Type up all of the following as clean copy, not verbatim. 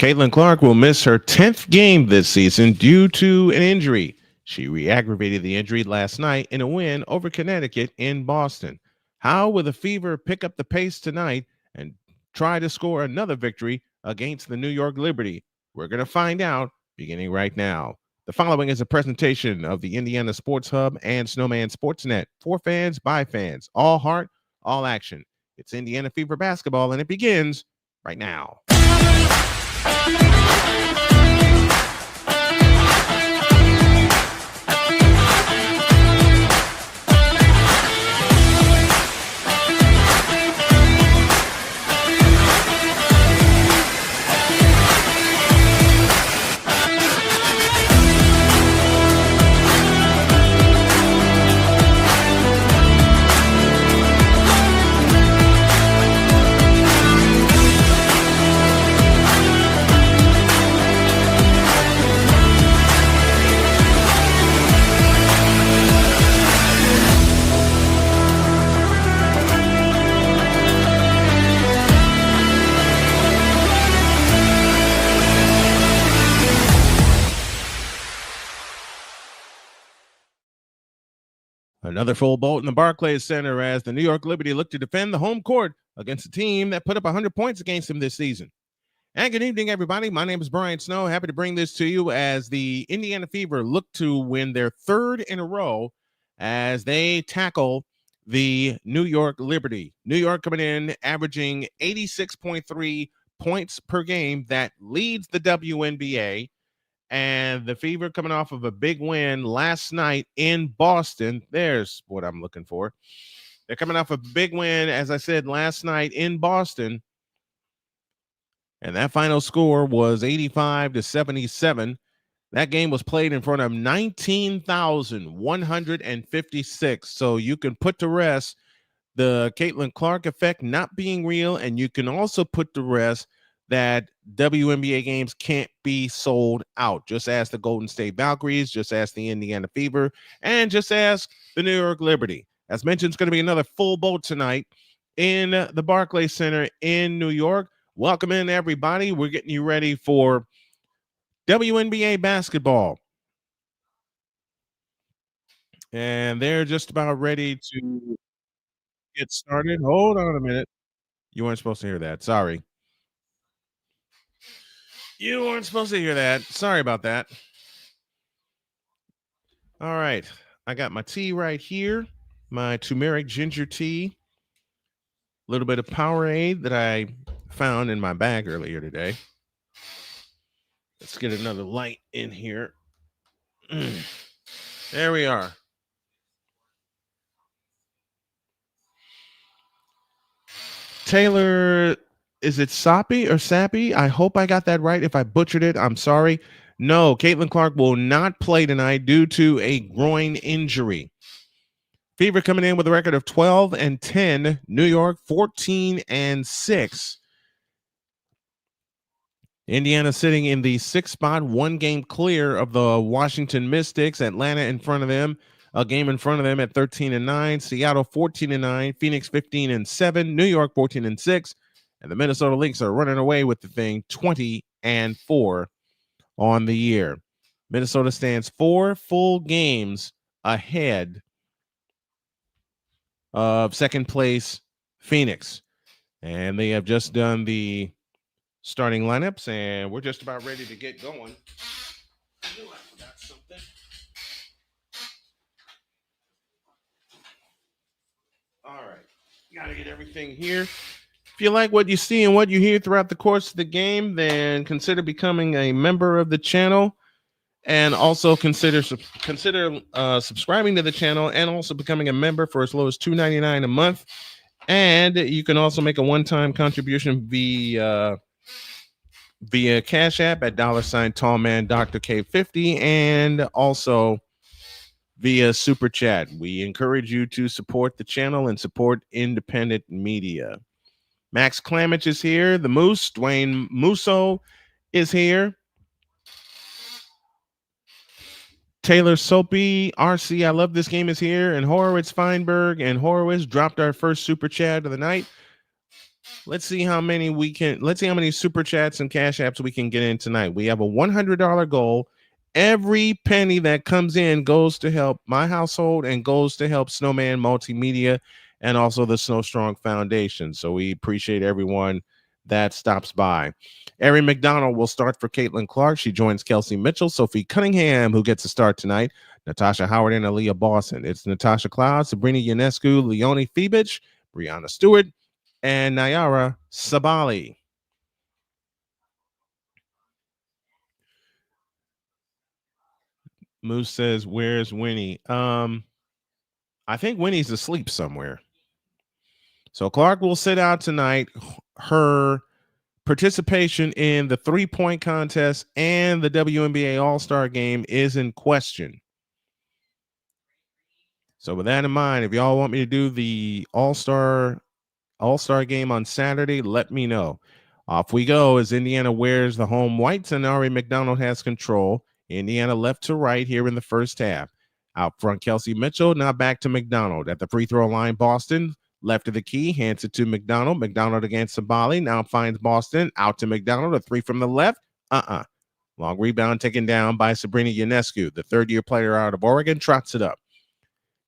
Caitlin Clark will miss her 10th game this season due to an injury. She re-aggravated the injury last night in a win over Connecticut in Boston. How will the Fever pick up the pace tonight and try to score another victory against the New York Liberty? We're going to find out beginning right now. The following is a presentation of the Indiana Sports Hub and Snowman Sportsnet. For fans, by fans. All heart, all action. It's Indiana Fever basketball, and it begins right now. Another full boat in the Barclays Center as the New York Liberty look to defend the home court against a team that put up 100 points against them this season. And good evening, everybody. My name is Brian Snow. Happy to bring this to you as the Indiana Fever look to win their third in a row as they tackle the New York Liberty. New York coming in averaging 86.3 points per game. That leads the WNBA. And the Fever coming off of a big win last night in Boston. There's what I'm looking for. They're coming off a big win, as I said, last night in Boston. And that final score was 85-77. That game was played in front of 19,156. So you can put to rest the Caitlin Clark effect not being real. And you can also put to rest that WNBA games can't be sold out. Just ask the Golden State Valkyries, just ask the Indiana Fever, and just ask the New York Liberty. As mentioned, it's going to be another full boat tonight in the Barclays Center in New York. Welcome in, everybody. We're getting you ready for WNBA basketball. And they're just about ready to get started. Hold on a minute. You weren't supposed to hear that. Sorry. You weren't supposed to hear that. Sorry about that. All right. I got my tea right here, my turmeric ginger tea, a little bit of Powerade that I found in my bag earlier today. Let's get another light in here. There we are. Taylor, is it Soppy or Sappy? I hope I got that right. If I butchered it, I'm sorry. No, Caitlin Clark will not play tonight due to a groin injury. Fever coming in with a record of 12-10. New York 14-6. Indiana sitting in the 6th spot, 1 game clear of the Washington Mystics. Atlanta in front of them, a game in front of them at 13-9. Seattle 14-9. Phoenix 15-7. New York 14-6. And the Minnesota Lynx are running away with the thing, 20-4 on the year. Minnesota stands 4 full games ahead of second place Phoenix. And they have just done the starting lineups, and we're just about ready to get going. I knew I forgot something. All right. Got to get everything here. If you like what you see and what you hear throughout the course of the game, then consider becoming a member of the channel, and also consider subscribing to the channel, and also becoming a member for as low as $2.99 a month. And you can also make a one-time contribution via CashApp at $TallmanDrK50, and also via Super Chat. We encourage you to support the channel and support independent media. Max Clamich is here. The Moose, Dwayne Musso, is here. Taylor Soapy, RC, I love this game, is here. And Horowitz Feinberg and Horowitz dropped our first Super Chat of the night. Let's see how many super chats and cash apps we can get in tonight. We have a $100 goal. Every penny that comes in goes to help my household and goes to help Snowman Multimedia and also the Snow Strong Foundation. So we appreciate everyone that stops by. Erin McDonald will start for Caitlin Clark. She joins Kelsey Mitchell, Sophie Cunningham, who gets a start tonight, Natasha Howard, and Aaliyah Boston. It's Natasha Cloud, Sabrina Ionescu, Leonie Fibich, Brianna Stewart, and Nayara Sabali. Moose says, "Where's Winnie?" I think Winnie's asleep somewhere. So Clark will sit out tonight. Her participation in the 3-point contest and the WNBA All-Star game is in question. So with that in mind, if y'all want me to do the All-Star game on Saturday, let me know. Off we go as Indiana wears the home whites and Ari McDonald has control. Indiana left to right here in the first half. Out front, Kelsey Mitchell. Now back to McDonald. At the free throw line, Boston. Left of the key, hands it to McDonald. McDonald against Sabali. Now finds Boston. Out to McDonald. A three from the left. Long rebound taken down by Sabrina Ionescu. The third-year player out of Oregon trots it up.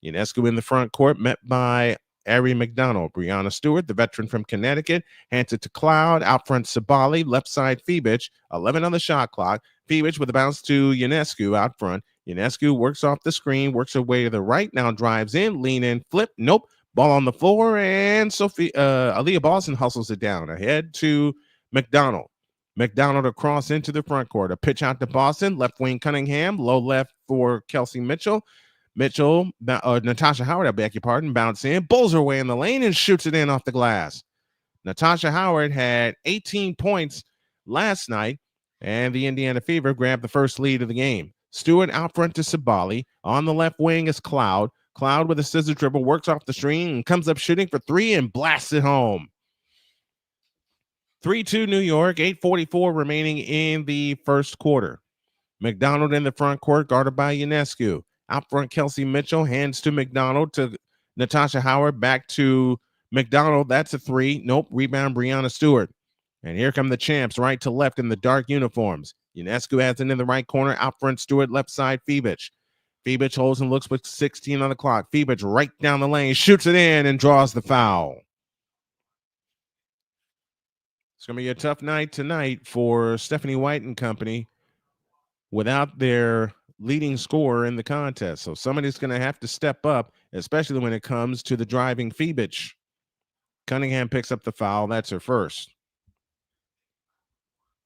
Ionescu in the front court, met by Ari McDonald. Brianna Stewart, the veteran from Connecticut, hands it to Cloud. Out front, Sabali. Left side, Fibich. 11 on the shot clock. Fibich with a bounce to Ionescu out front. Ionescu works off the screen, works her way to the right, now drives in, lean in, flip. Nope. Ball on the floor, and Aaliyah Boston hustles it down. Ahead to McDonald. McDonald across into the front court. A pitch out to Boston. Left wing Cunningham. Low left for Kelsey Mitchell. Natasha Howard, I beg your pardon, bounce in, bulls her way in the lane, and shoots it in off the glass. Natasha Howard had 18 points last night, and the Indiana Fever grabbed the first lead of the game. Stewart out front to Sabali. On the left wing is Cloud. Cloud with a scissor dribble, works off the screen, and comes up shooting for three and blasts it home. 3-2 New York, 8:44 remaining in the first quarter. McDonald in the front court, guarded by Ionescu. Out front, Kelsey Mitchell, hands to McDonald, to Natasha Howard, back to McDonald. That's a three. Nope. Rebound, Brianna Stewart. And here come the champs, right to left in the dark uniforms. Ionescu has it in the right corner. Out front, Stewart, left side, Fibich. Fibich holds and looks with 16 on the clock. Fibich right down the lane, shoots it in, and draws the foul. It's going to be a tough night tonight for Stephanie White and company without their leading scorer in the contest. So somebody's going to have to step up, especially when it comes to the driving Fibich. Cunningham picks up the foul. That's her first.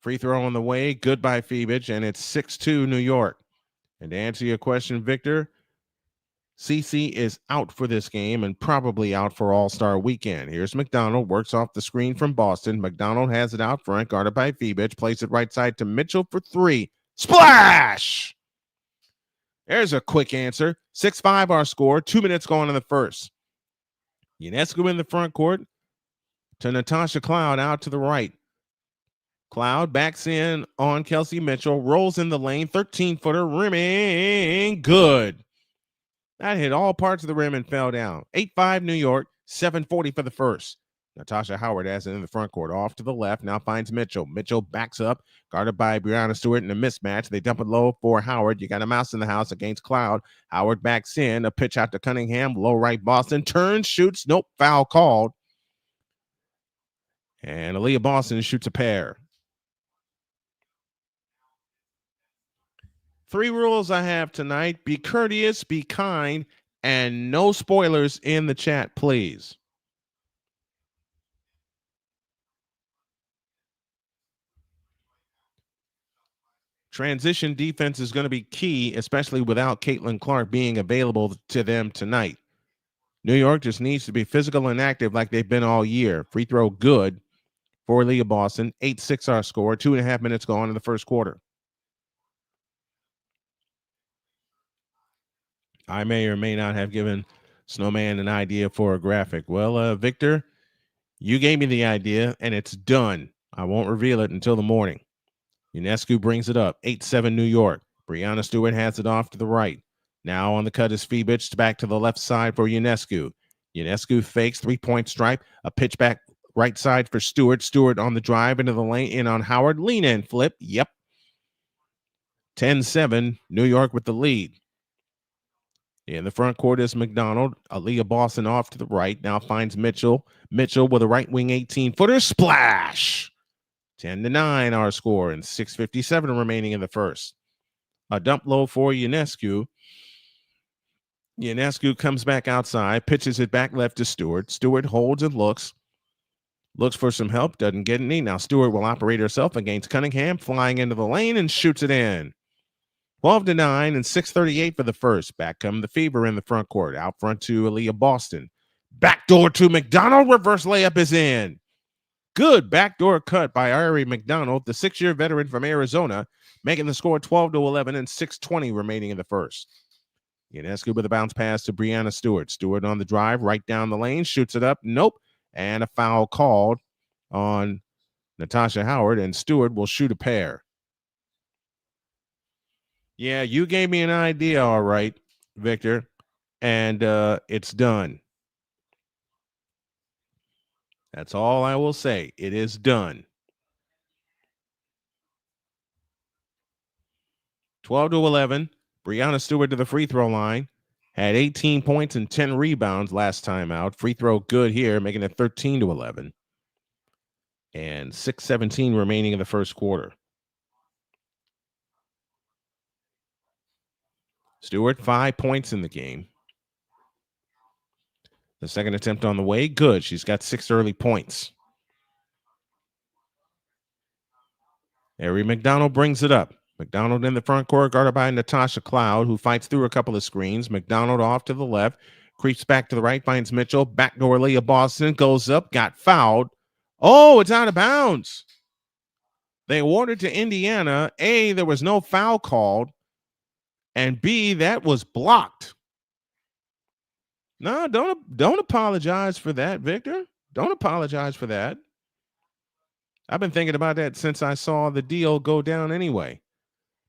Free throw on the way. Good by Fibich, and it's 6-2 New York. And to answer your question, Victor, CC is out for this game and probably out for All-Star Weekend. Here's McDonald, works off the screen from Boston. McDonald has it out front, guarded by Fibich, plays it right side to Mitchell for three. Splash! There's a quick answer. 6-5 our score. 2 minutes gone in the first. Ionescu in the front court to Natasha Cloud out to the right. Cloud backs in on Kelsey Mitchell, rolls in the lane, 13-footer, rimming, good. That hit all parts of the rim and fell down. 8-5 New York, 7:40 for the first. Natasha Howard has it in the front court, off to the left, now finds Mitchell. Mitchell backs up, guarded by Brianna Stewart in a mismatch. They dump it low for Howard. You got a mouse in the house against Cloud. Howard backs in, a pitch out to Cunningham, low right Boston, turns, shoots, nope, foul called. And Aaliyah Boston shoots a pair. 3 rules I have tonight. Be courteous, be kind, and no spoilers in the chat, please. Transition defense is going to be key, especially without Caitlin Clark being available to them tonight. New York just needs to be physical and active like they've been all year. Free throw good for Aaliyah Boston. 8-6 our score. 2.5 minutes gone in the first quarter. I may or may not have given Snowman an idea for a graphic. Well, Victor, you gave me the idea, and it's done. I won't reveal it until the morning. Ionescu brings it up. 8-7 New York. Brianna Stewart has it off to the right. Now on the cut is Fibich, back to the left side for Ionescu. Ionescu fakes, 3-point stripe, a pitch back right side for Stewart. Stewart on the drive into the lane, in on Howard. Lean in, flip. Yep. 10-7, New York with the lead. In the front court is McDonald. Aaliyah Boston off to the right. Now finds Mitchell. Mitchell with a right wing 18-footer. Splash! 10-9 our score, and 6:57 remaining in the first. A dump low for Ionescu. Ionescu comes back outside, pitches it back left to Stewart. Stewart holds and looks for some help, doesn't get any. Now Stewart will operate herself against Cunningham, flying into the lane and shoots it in. 12-9 and 6:38 for the first. Back come the Fever in the front court. Out front to Aaliyah Boston. Backdoor to McDonald. Reverse layup is in. Good backdoor cut by Ari McDonald, the 6-year veteran from Arizona, making the score 12-11 and 6:20 remaining in the first. Ionescu with a bounce pass to Brianna Stewart. Stewart on the drive, right down the lane, shoots it up. Nope. And a foul called on Natasha Howard, and Stewart will shoot a pair. Yeah, you gave me an idea, all right, Victor, and it's done. That's all I will say. It is done. 12-11. Brianna Stewart to the free throw line. Had 18 points and 10 rebounds last time out. Free throw good here, making it 13-11. And 6:17 remaining in the first quarter. Stewart, 5 points in the game. The second attempt on the way, good. She's got 6 early points. Ari McDonald brings it up. McDonald in the front court, guarded by Natasha Cloud, who fights through a couple of screens. McDonald off to the left, creeps back to the right, finds Mitchell. Backdoor Leah Boston goes up, got fouled. Oh, it's out of bounds. They awarded to Indiana. A, there was no foul called, and B, that was blocked. No, don't apologize for that, Victor. Don't apologize for that. I've been thinking about that since I saw the deal go down anyway.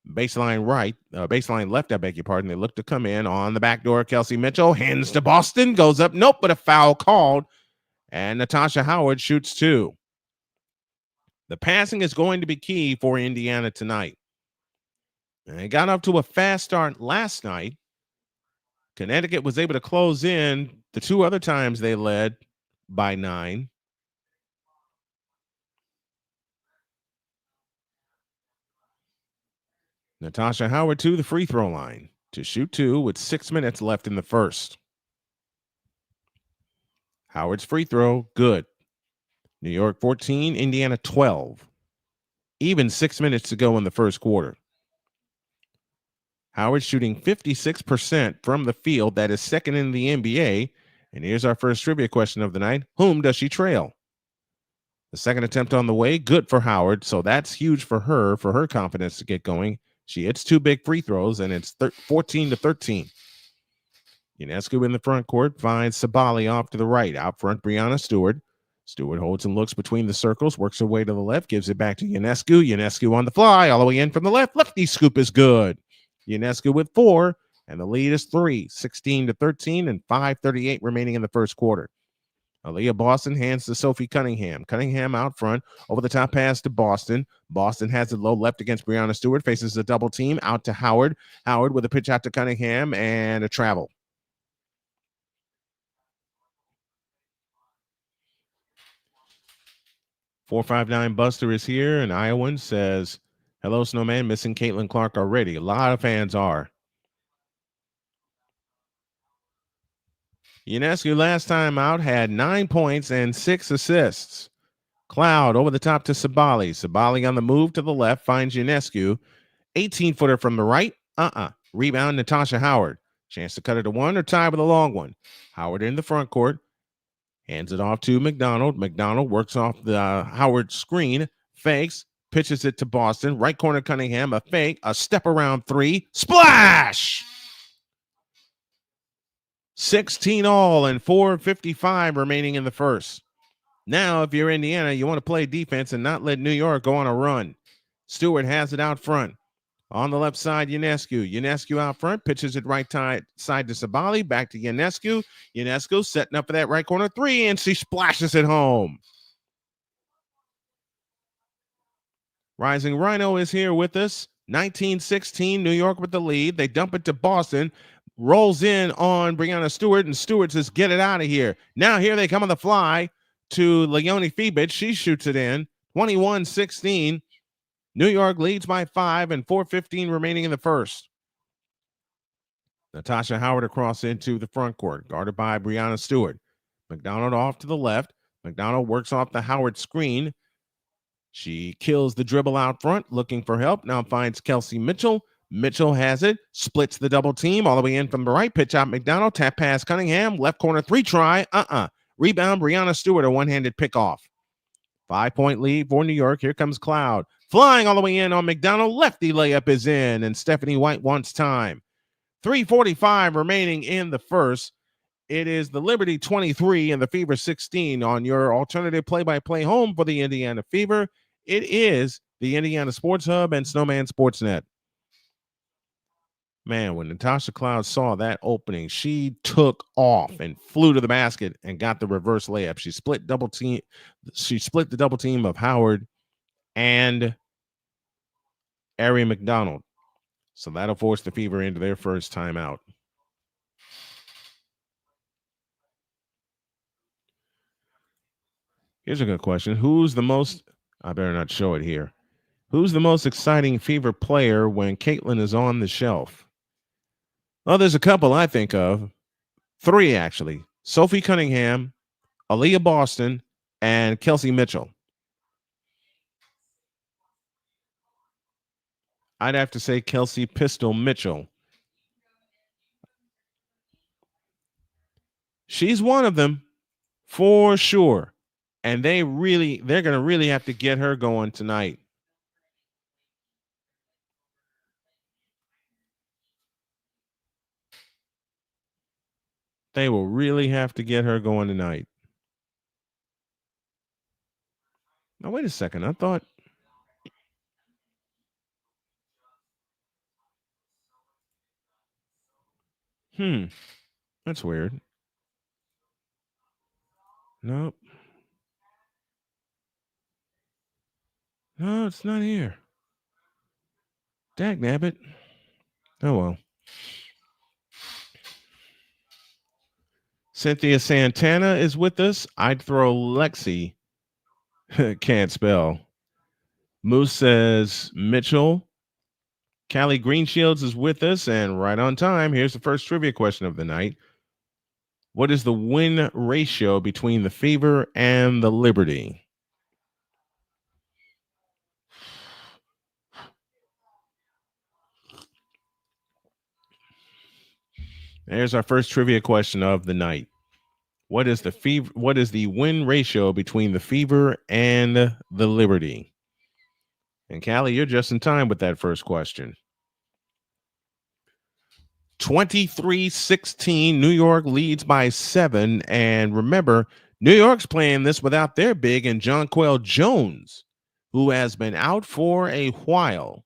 Baseline left, I beg your pardon. They look to come in on the back door. Kelsey Mitchell hands to Boston, goes up. Nope, but a foul called. And Natasha Howard shoots 2. The passing is going to be key for Indiana tonight. And they got up to a fast start last night. Connecticut was able to close in the 2 other times they led by 9. Natasha Howard to the free throw line to shoot 2 with 6 minutes left in the first. Howard's free throw, good. New York 14, Indiana 12. Even 6 minutes to go in the first quarter. Howard shooting 56% from the field. That is second in the NBA. And here's our first trivia question of the night. Whom does she trail? The second attempt on the way, good for Howard. So that's huge for her confidence to get going. She hits 2 big free throws, and it's 14-13. Ionescu in the front court finds Sabali off to the right. Out front, Brianna Stewart. Stewart holds and looks between the circles, works her way to the left, gives it back to Ionescu. Ionescu on the fly, all the way in from the left. Lefty scoop is good. Ionescu with 4, and the lead is 3, 16-13, and 5:38 remaining in the first quarter. Aaliyah Boston hands to Sophie Cunningham. Cunningham out front, over the top pass to Boston. Boston has it low left against Brianna Stewart, faces a double team, out to Howard. Howard with a pitch out to Cunningham, and a travel. .459 Buster is here, and Iowan says, hello, Snowman, missing Caitlin Clark already. A lot of fans are. Ionescu last time out had 9 points and 6 assists. Cloud over the top to Sabali. Sabali on the move to the left, finds Ionescu. 18-footer from the right. Rebound, Natasha Howard. Chance to cut it to 1 or tie with a long one. Howard in the front court. Hands it off to McDonald. McDonald works off the Howard screen. Fakes. Pitches it to Boston. Right corner Cunningham. A fake. A step around 3. Splash! 16 all and 4:55 remaining in the first. Now, if you're Indiana, you want to play defense and not let New York go on a run. Stewart has it out front. On the left side, Ionescu. Ionescu out front, pitches it right side to Sabali. Back to Ionescu. Ionescu setting up for that right corner 3, and she splashes it home. Rising Rhino is here with us. 1916, New York with the lead. They dump it to Boston. Rolls in on Brianna Stewart, and Stewart says, get it out of here. Now here they come on the fly to Leonie Fiebich. She shoots it in. 21-16. New York leads by 5 and 4:15 remaining in the first. Natasha Howard across into the front court, guarded by Brianna Stewart. McDonald off to the left. McDonald works off the Howard screen. She kills the dribble out front, looking for help. Now finds Kelsey Mitchell. Mitchell has it, splits the double team all the way in from the right. Pitch out McDonald, tap pass Cunningham, left corner 3 try. Rebound Brianna Stewart, a one-handed pick off. 5-point lead for New York. Here comes Cloud. Flying all the way in on McDonald. Lefty layup is in, and Stephanie White wants time. 3:45 remaining in the first. It is the Liberty 23 and the Fever 16 on your alternative play-by-play home for the Indiana Fever. It is the Indiana Sports Hub and Snowman Sportsnet. Man, when Natasha Cloud saw that opening, she took off and flew to the basket and got the reverse layup. She split the double team of Howard and Ari McDonald. So that'll force the Fever into their first timeout. Here's a good question. I better not show it here. Who's the most exciting Fever player when Caitlin is on the shelf? Well, there's a couple I think of. 3, actually. Sophie Cunningham, Aaliyah Boston, and Kelsey Mitchell. I'd have to say Kelsey Pistol Mitchell. She's one of them for sure. And they're going to really have to get her going tonight. They will really have to get her going tonight. Now, wait a second. I thought. That's weird. Nope. No, it's not here. Dagnabbit. Oh, well. Cynthia Santana is with us. I'd throw Lexi. Can't spell. Moose says Mitchell. Callie Greenshields is with us, and right on time. Here's the first trivia question of the night. What is the win ratio between the Fever and the Liberty? There's our first trivia question of the night. What is the win ratio between the Fever and the Liberty? And Callie, you're just in time with that first question. 23-16, New York leads by 7. And remember, New York's playing this without their big and Jonquel Jones, who has been out for a while.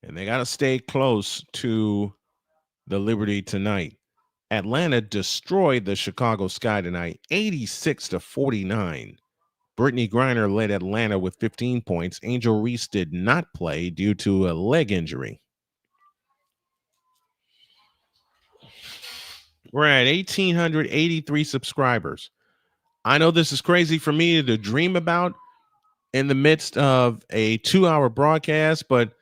And they got to stay close to the Liberty tonight. Atlanta destroyed the Chicago Sky tonight, 86-49. Brittany Griner led Atlanta with 15 points. Angel Reese did not play due to a leg injury. We're at 1,883 subscribers. I know this is crazy for me to dream about in the midst of a 2-hour broadcast, but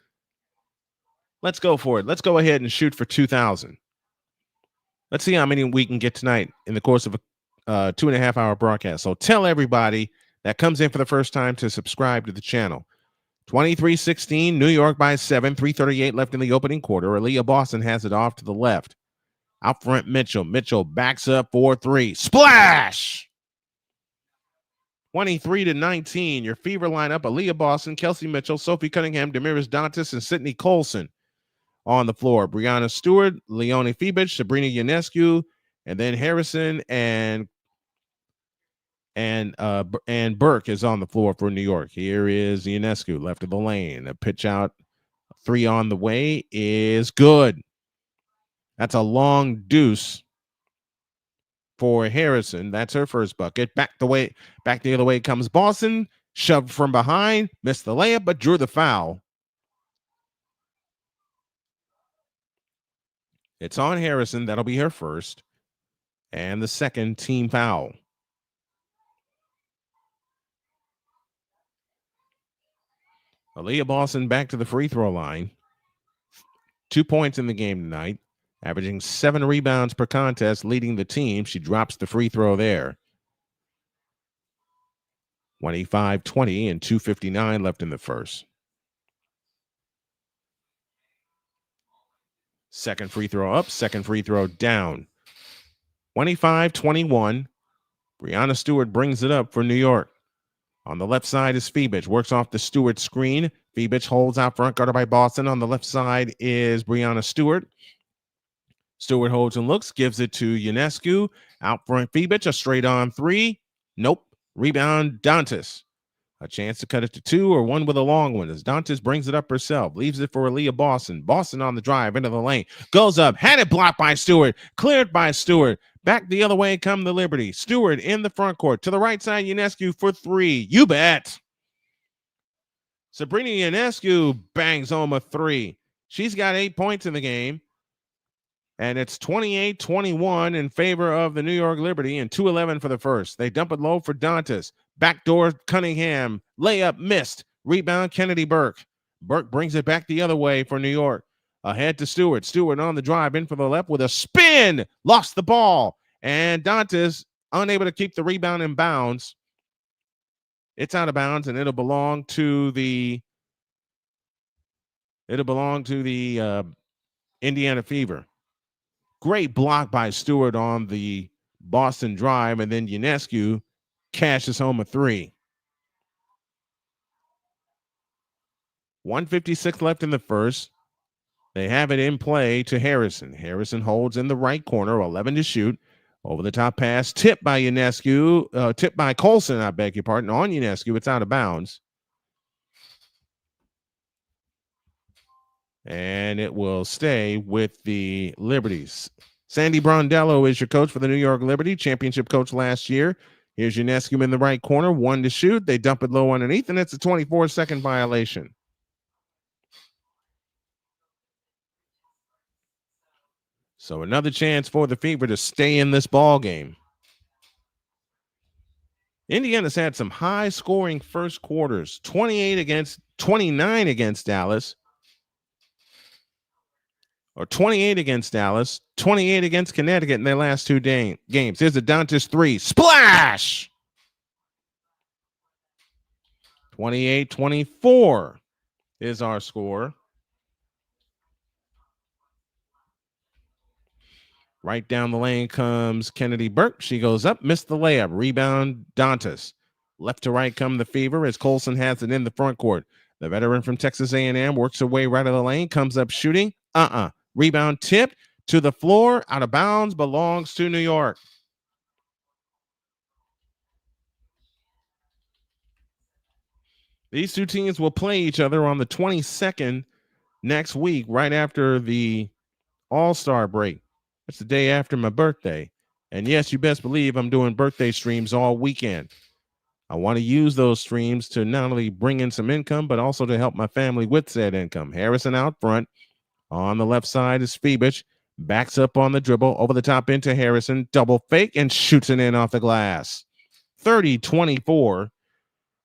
let's go for it. Let's go ahead and shoot for 2,000. Let's see how many we can get tonight in the course of a 2.5-hour broadcast. So tell everybody that comes in for the first time to subscribe to the channel. 23-16, New York by 7, 3:38 left in the opening quarter. Aaliyah Boston has it off to the left. Out front, Mitchell. Mitchell backs up 4-3. Splash! 23-19. Your Fever lineup: Aaliyah Boston, Kelsey Mitchell, Sophie Cunningham, Damiris Dantas, and Sydney Colson on the floor. Brianna Stewart, Leonie Fiebich, Sabrina Ionescu, and then Harrison and Burke is on the floor for New York. Here is Ionescu, left of the lane. A pitch out, 3 on the way is good. That's a long deuce for Harrison. That's her first bucket. Back the other way comes Boston. Shoved from behind, missed the layup, but drew the foul. It's on Harrison. That'll be her first. And the second team foul. Aaliyah Boston back to the free throw line. 2 points in the game tonight, averaging 7 rebounds per contest, leading the team. She drops the free throw there. 25-20 and 2:59 left in the first. Second free throw up, second free throw down. 25-21. Breanna Stewart brings it up for New York. On the left side is Febich. Works off the Stewart screen. Febich holds out front, guarded by Boston. On the left side is Breanna Stewart. Stewart holds and looks, gives it to Ionescu. Out front, Febich, a straight-on three. Nope. Rebound, Dantas. A chance to cut it to 2 or 1 with a long one as Dantas brings it up herself. Leaves it for Aaliyah Boston. Boston on the drive into the lane. Goes up. Had it blocked by Stewart. Cleared by Stewart. Back the other way come the Liberty. Stewart in the front court. To the right side, Ionescu for 3. You bet. Sabrina Ionescu bangs home a 3. She's got 8 points in the game. And it's 28-21 in favor of the New York Liberty and 2:11 for the first. They dump it low for Dantas. Backdoor Cunningham. Layup missed. Rebound Kennedy Burke. Burke brings it back the other way for New York. Ahead to Stewart. Stewart on the drive in for the left with a spin. Lost the ball. And Dantas unable to keep the rebound in bounds. It's out of bounds and it'll belong to the Indiana Fever. Great block by Stewart on the Boston drive, and then Ionescu cashes home a 3. 1:56 left in the first. They have it in play to Harrison. Harrison holds in the right corner, 11 to shoot. Over the top pass, tipped by Ionescu, tipped by Colson, I beg your pardon, on Ionescu. It's out of bounds. And it will stay with the Liberties. Sandy Brondello is your coach for the New York Liberty, championship coach last year. Here's Ionescu in the right corner, 1 to shoot. They dump it low underneath, and it's a 24-second violation. So another chance for the Fever to stay in this ball game. Indiana's had some high-scoring first quarters, 29 against Dallas. Or 28 against Dallas, 28 against Connecticut in their last 2 games. Here's a Dantas 3. Splash! 28-24 is our score. Right down the lane comes Kennedy Burke. She goes up, missed the layup. Rebound, Dantas. Left to right come the Fever as Colson has it in the front court. The veteran from Texas A&M works her way right of the lane, comes up shooting. Rebound tipped to the floor, out of bounds, belongs to New York. These two teams will play each other on the 22nd next week, right after the All-Star break. It's the day after my birthday. And yes, you best believe I'm doing birthday streams all weekend. I want to use those streams to not only bring in some income, but also to help my family with said income. Harrison out front. On the left side is Febich. Backs up on the dribble. Over the top into Harrison. Double fake and shoots it in off the glass. 30-24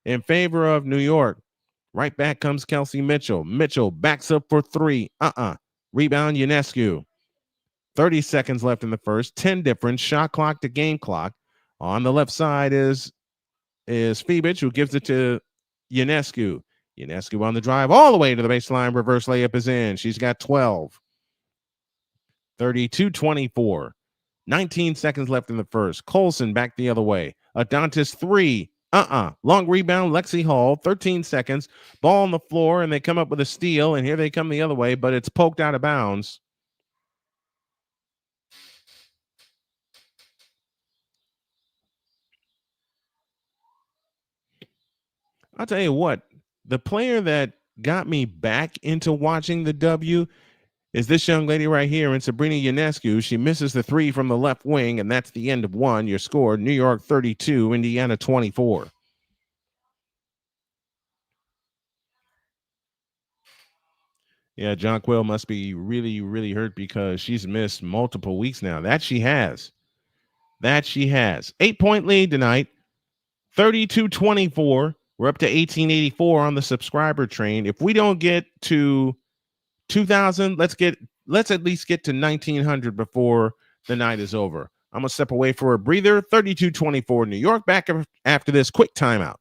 in favor of New York. Right back comes Kelsey Mitchell. Mitchell backs up for 3. Rebound Ionescu. 30 seconds left in the first. 10 difference. Shot clock to game clock. On the left side is Febich, who gives it to Ionescu. Ionescu on the drive all the way to the baseline. Reverse layup is in. She's got 12. 32-24. 19 seconds left in the first. Colson back the other way. Dantas 3. Long rebound, Lexi Hall. 13 seconds. Ball on the floor, and they come up with a steal, and here they come the other way, but it's poked out of bounds. I'll tell you what, the player that got me back into watching the W is this young lady right here, and Sabrina Ionescu. She misses the three from the left wing, and that's the end of one. Your score, New York 32, Indiana 24. Yeah, Jonquil must be really, really hurt because she's missed multiple weeks now. That she has. 8-point lead tonight, 32-24. We're up to 1884 on the subscriber train. If we don't get to 2000, let's at least get to 1900 before the night is over. I'm going to step away for a breather. 32-24 New York. Back after this quick timeout.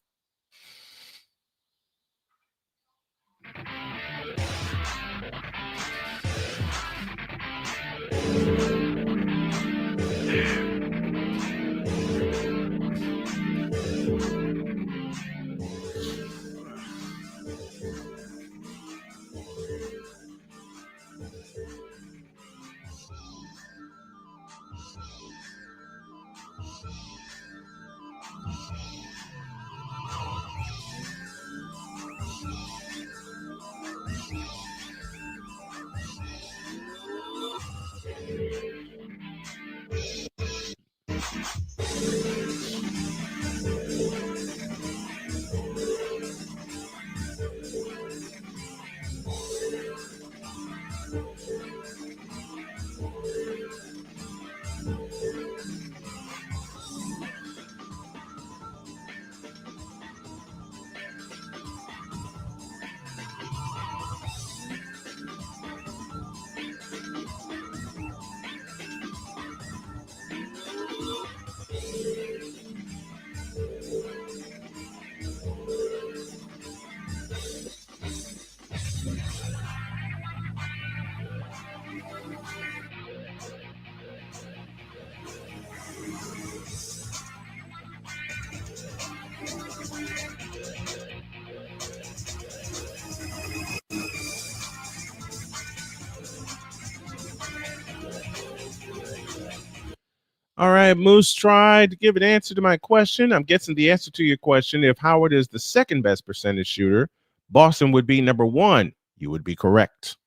All right, Moose tried to give an answer to my question. I'm guessing the answer to your question, if Howard is the second best percentage shooter, Boston would be number one. You would be correct.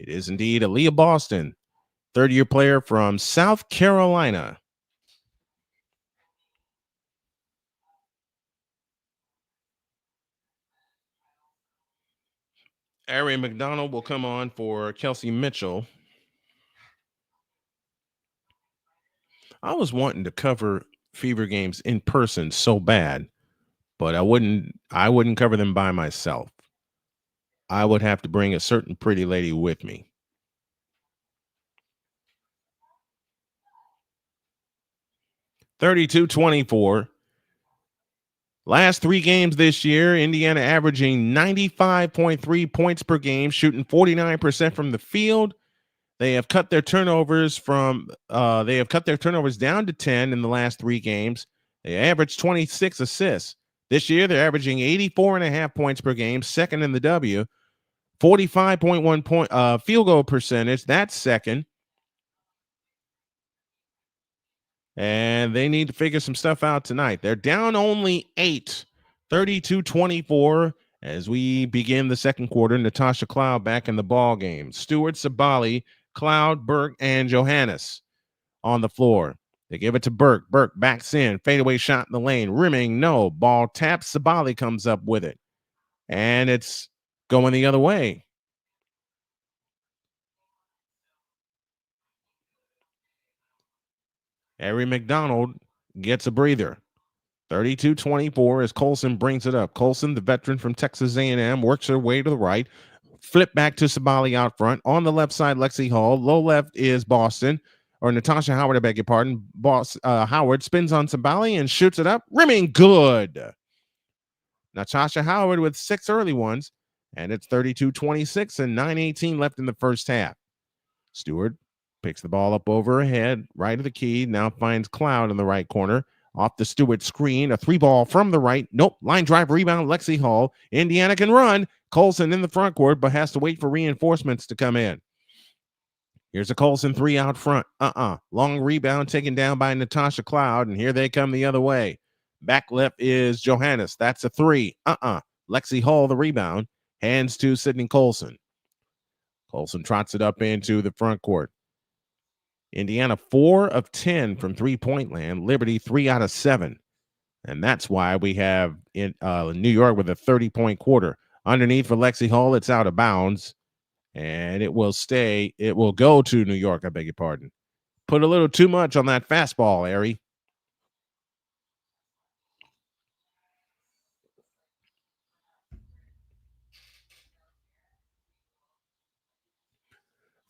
It is indeed Aaliyah Boston, third-year player from South Carolina. Arian McDonald will come on for Kelsey Mitchell. I was wanting to cover Fever games in person so bad, but I wouldn't cover them by myself. I would have to bring a certain pretty lady with me. (32-24). Last three games this year, Indiana averaging 95.3 points per game, shooting 49% from the field. They have cut their turnovers down to 10 in the last three games. They averaged 26 assists. This year, they're averaging 84.5 points per game, second in the W. 45.1 point field goal percentage, that's second. And they need to figure some stuff out tonight. They're down only 8, 32-24 as we begin the second quarter. Natasha Cloud back in the ball game. Stewart, Sabali, Cloud, Burke, and Johannes on the floor. They give it to Burke. Burke backs in. Fadeaway shot in the lane. Rimming, no. Ball taps. Sabali comes up with it. And it's going the other way. Harry McDonald gets a breather. 32-24 as Colson brings it up. Colson, the veteran from Texas A&M, works her way to the right. Flip back to Sabali out front. On the left side, Lexi Hall. Low left is Boston, or Natasha Howard, I beg your pardon. Howard spins on Sabali and shoots it up. Rimming, good. Natasha Howard with 6 early ones, and it's 32-26 and 9:18 left in the first half. Stewart picks the ball up over her head, right of the key. Now finds Cloud in the right corner. Off the Stewart screen, a 3-ball from the right. Nope, line drive rebound, Lexi Hall. Indiana can run. Colson in the front court, but has to wait for reinforcements to come in. Here's a Colson 3 out front. Long rebound taken down by Natasha Cloud, and here they come the other way. Back left is Johannes. That's a 3. Lexi Hall, the rebound. Hands to Sydney Colson. Colson trots it up into the front court. Indiana 4 of 10 from three-point land. Liberty 3 out of 7. And that's why we have in New York with a 30-point quarter. Underneath for Lexi Hull, it's out of bounds. And it will stay. It will go to New York, I beg your pardon. Put a little too much on that fastball, Ari.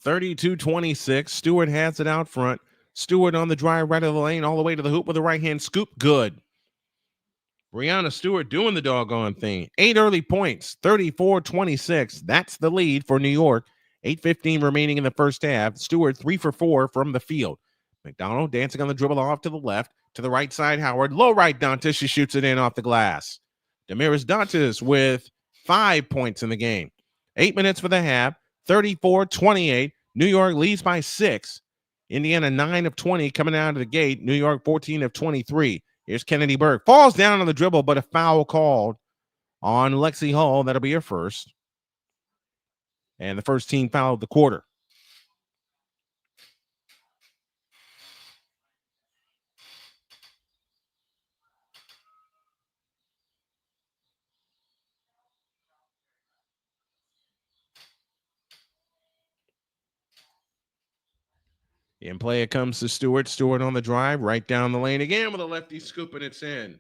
(32-26). Stewart has it out front. Stewart on the drive right of the lane, all the way to the hoop with a right-hand scoop. Good. Brianna Stewart doing the doggone thing. 8 early points, 34-26. That's the lead for New York. 8:15 remaining in the first half. Stewart 3 for 4 from the field. McDonald dancing on the dribble off to the left. To the right side, Howard. Low right, Dantas. She shoots it in off the glass. Damaris Dantas with 5 points in the game. 8 minutes for the half. 34-28. New York leads by 6. Indiana 9 of 20 coming out of the gate. New York 14 of 23. Here's Kennedy Burke. Falls down on the dribble, but a foul called on Lexi Hull. That'll be her first. And the first team foul of the quarter. In play, it comes to Stewart. Stewart on the drive, right down the lane again with a lefty scoop, and it's in.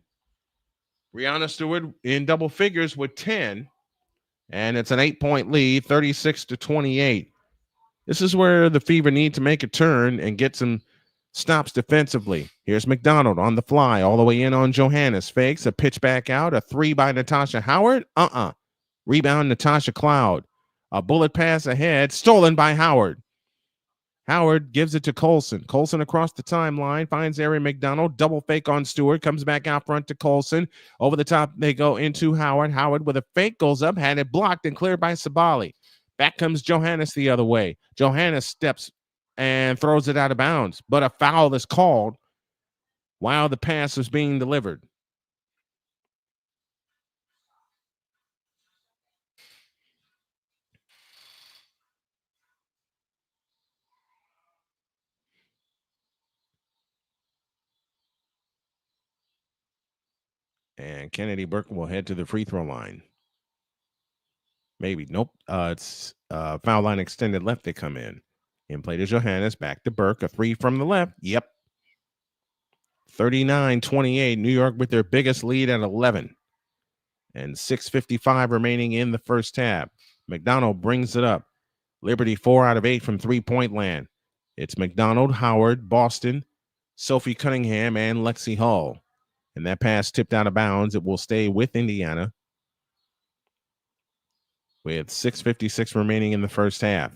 Brianna Stewart in double figures with 10, and it's an 8-point lead, 36-28. This is where the Fever need to make a turn and get some stops defensively. Here's McDonald on the fly, all the way in on Johannes. Fakes a pitch back out, a 3 by Natasha Howard. Rebound, Natasha Cloud. A bullet pass ahead, stolen by Howard. Howard gives it to Colson. Colson across the timeline, finds Ari McDonald. Double fake on Stewart, comes back out front to Colson. Over the top, they go into Howard. Howard with a fake goes up, had it blocked and cleared by Sabali. Back comes Johannes the other way. Johannes steps and throws it out of bounds, but a foul is called while the pass is being delivered. And Kennedy Burke will head to the free throw line. Maybe. Nope. It's foul line extended left. They come in. In play to Johannes. Back to Burke. A 3 from the left. Yep. 39-28. New York with their biggest lead at 11. And 6:55 remaining in the first half. McDonald brings it up. Liberty 4 out of 8 from three-point land. It's McDonald, Howard, Boston, Sophie Cunningham, and Lexi Hull. And that pass tipped out of bounds. It will stay with Indiana with 6:56 remaining in the first half.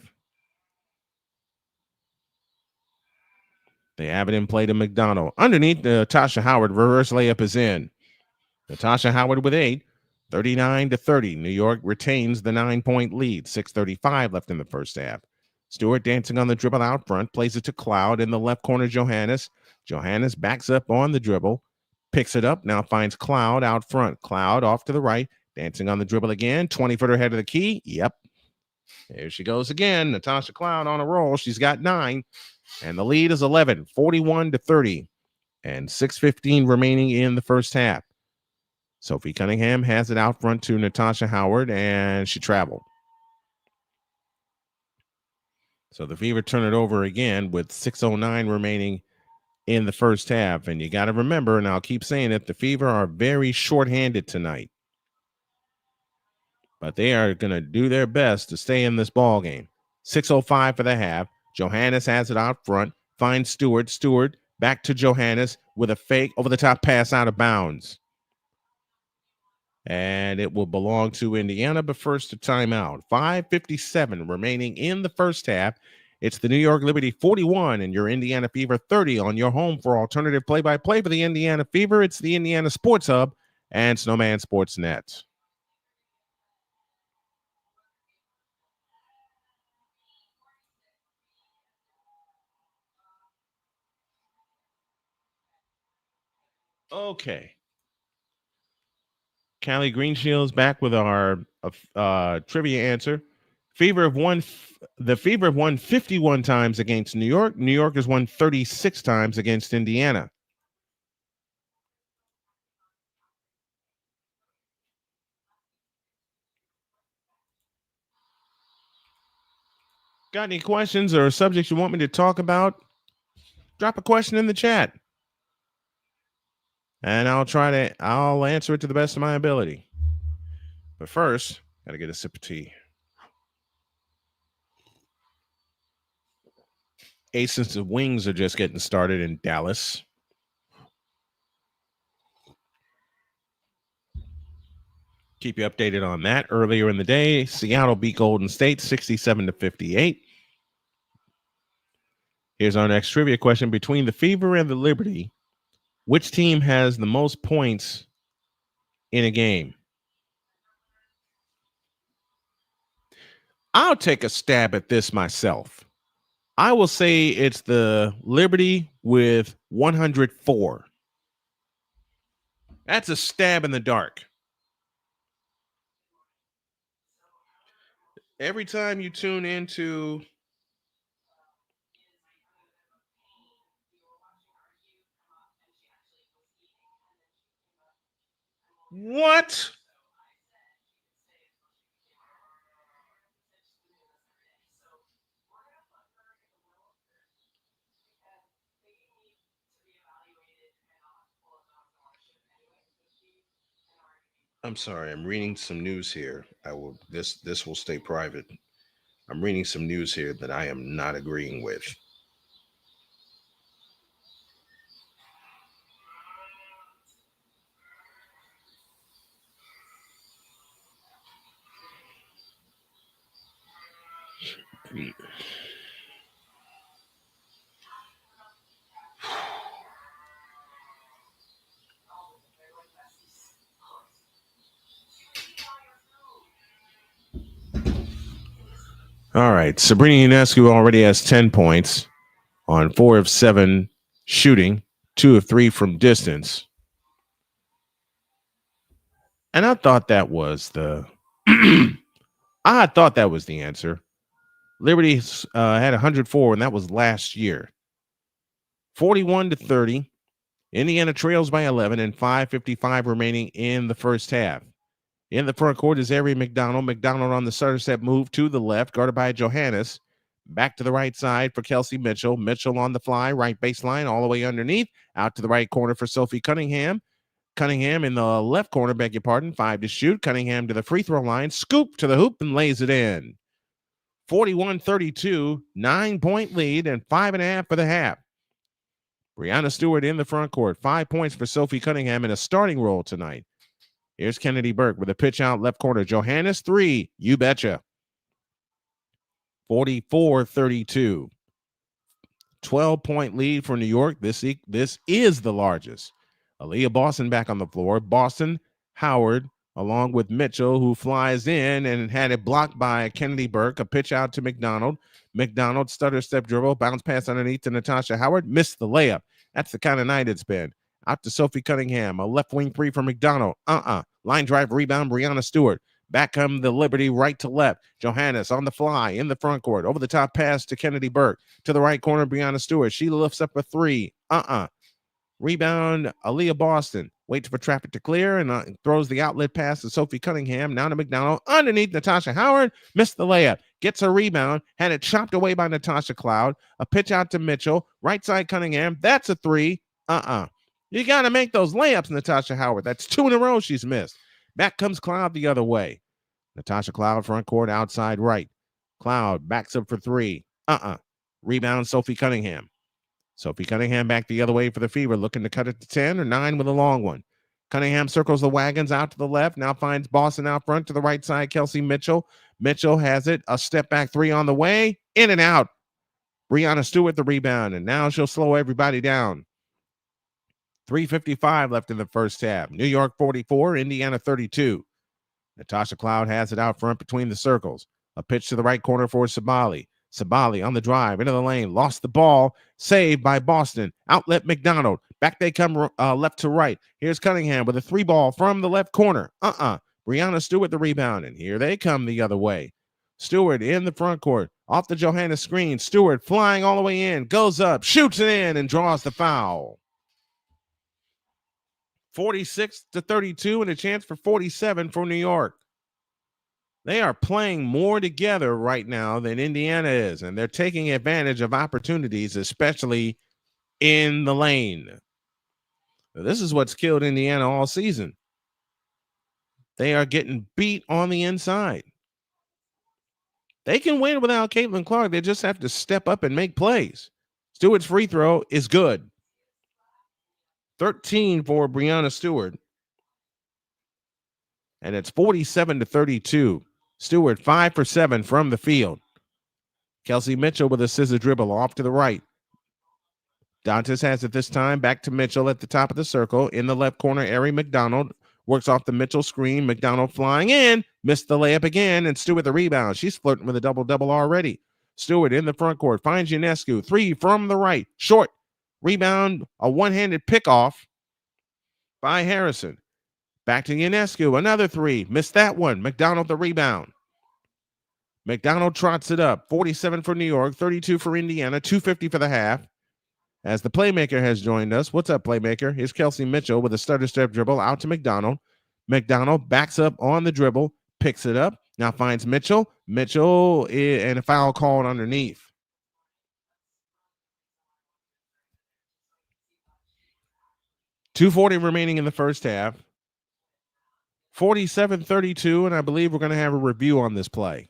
They have it in play to McDonald. Underneath, Natasha Howard, reverse layup is in. Natasha Howard with 8, 39-30. New York retains the 9-point lead. 6:35 left in the first half. Stewart dancing on the dribble out front, plays it to Cloud in the left corner, Johannes. Johannes backs up on the dribble, picks it up, now finds Cloud out front. Cloud off to the right, dancing on the dribble again, 20-footer head of the key. Yep. There she goes again. Natasha Cloud on a roll. She's got 9, and the lead is 11, 41-30, and 6:15 remaining in the first half. Sophie Cunningham has it out front to Natasha Howard, and she traveled. So the Fever turn it over again with 6:09 remaining in the first half. And you got to remember, and I'll keep saying it, the Fever are very shorthanded tonight. But they are going to do their best to stay in this ball game. 6:05 for the half. Johannes has it out front. Finds Stewart. Stewart back to Johannes with a fake over-the-top pass out of bounds. And it will belong to Indiana, but first a timeout. 5:57 remaining in the first half. It's the New York Liberty 41 and your Indiana Fever 30 on your home for alternative play-by-play for the Indiana Fever. It's the Indiana Sports Hub and Snowman Sportsnet. Okay. Callie Greenshields back with our trivia answer. The Fever have won 51 times against New York. New York has won 36 times against Indiana. Got any questions or subjects you want me to talk about? Drop a question in the chat. And I'll answer it to the best of my ability. But first, gotta get a sip of tea. Aces of Wings are just getting started in Dallas. Keep you updated on that. Earlier in the day, Seattle beat Golden State 67-58. Here's our next trivia question. Between the Fever and the Liberty, which team has the most points in a game? I'll take a stab at this myself. I will say it's the Liberty with 104. That's a stab in the dark. Every time you tune into what? I'm sorry, I'm reading some news here. This will stay private. I'm reading some news here that I am not agreeing with. All right, Sabrina Ionescu already has 10 points on 4 of 7 shooting, 2 of 3 from distance. And I thought that was the answer. Liberty had 104, and that was last year. 41-30. Indiana trails by 11 and 5:55 remaining in the first half. In the front court is Avery McDonald. McDonald on the starter step move to the left, guarded by Johannes. Back to the right side for Kelsey Mitchell. Mitchell on the fly, right baseline, all the way underneath. Out to the right corner for Sophie Cunningham. Cunningham in the left corner, beg your pardon, 5 to shoot. Cunningham to the free throw line, scoop to the hoop and lays it in. 41-32, 9-point lead and 5.5 for the half. Brianna Stewart in the front court, 5 points for Sophie Cunningham in a starting role tonight. Here's Kennedy Burke with a pitch out left corner. Johannes 3, you betcha. 44-32. 12-point lead for New York. This is the largest. Aaliyah Boston back on the floor. Boston, Howard, along with Mitchell, who flies in and had it blocked by Kennedy Burke. A pitch out to McDonald. McDonald, stutter step dribble, bounce pass underneath to Natasha Howard. Missed the layup. That's the kind of night it's been. Out to Sophie Cunningham. A left wing 3 from McDonald. Line drive rebound, Brianna Stewart. Back come the Liberty right to left. Johannes on the fly in the front court. Over the top pass to Kennedy Burke. To the right corner, Brianna Stewart. She lifts up a 3. Rebound, Aaliyah Boston. Waits for traffic to clear and throws the outlet pass to Sophie Cunningham. Now to McDonald. Underneath Natasha Howard. Missed the layup. Gets a rebound. Had it chopped away by Natasha Cloud. A pitch out to Mitchell. Right side Cunningham. That's a 3. You got to make those layups, Natasha Howard. That's 2 in a row she's missed. Back comes Cloud the other way. Natasha Cloud, front court, outside right. Cloud backs up for 3. Rebound, Sophie Cunningham. Sophie Cunningham back the other way for the Fever, looking to cut it to 10 or 9 with a long one. Cunningham circles the wagons out to the left. Now finds Boston out front to the right side. Kelsey Mitchell. Mitchell has it. A step back 3 on the way. In and out. Brianna Stewart the rebound, and now she'll slow everybody down. 3:55 left in the first half. New York 44, Indiana 32. Natasha Cloud has it out front between the circles. A pitch to the right corner for Sabali. Sabali on the drive into the lane. Lost the ball. Saved by Boston. Outlet McDonald. Back they come left to right. Here's Cunningham with a 3 ball from the left corner. Brianna Stewart the rebound. And here they come the other way. Stewart in the front court. Off the Johannes screen. Stewart flying all the way in. Goes up, shoots it in, and draws the foul. 46-32 and a chance for 47 for New York. They are playing more together right now than Indiana is, and they're taking advantage of opportunities, especially in the lane. This is what's killed Indiana all season. They are getting beat on the inside. They can win without Caitlin Clark. They just have to step up and make plays. Stewart's free throw is good. 13 for Breanna Stewart. And it's 47-32. Stewart 5 for 7 from the field. Kelsey Mitchell with a scissor dribble off to the right. Dantas has it this time. Back to Mitchell at the top of the circle. In the left corner, Ari McDonald works off the Mitchell screen. McDonald flying in. Missed the layup again. And Stewart the rebound. She's flirting with a double-double already. Stewart in the front court. Finds Ionescu. 3 from the right. Short. Rebound. A one-handed pickoff by Harrison. Back to Ionescu. Another 3. Missed that one. McDonald the rebound. McDonald trots it up. 47 for New York. 32 for Indiana. 2:50 for the half. As the playmaker has joined us. What's up, playmaker? Here's Kelsey Mitchell with a stutter step dribble out to McDonald. McDonald backs up on the dribble, picks it up, now finds Mitchell. Mitchell and a foul called underneath. .240 remaining in the first half. 47-32, and I believe we're going to have a review on this play.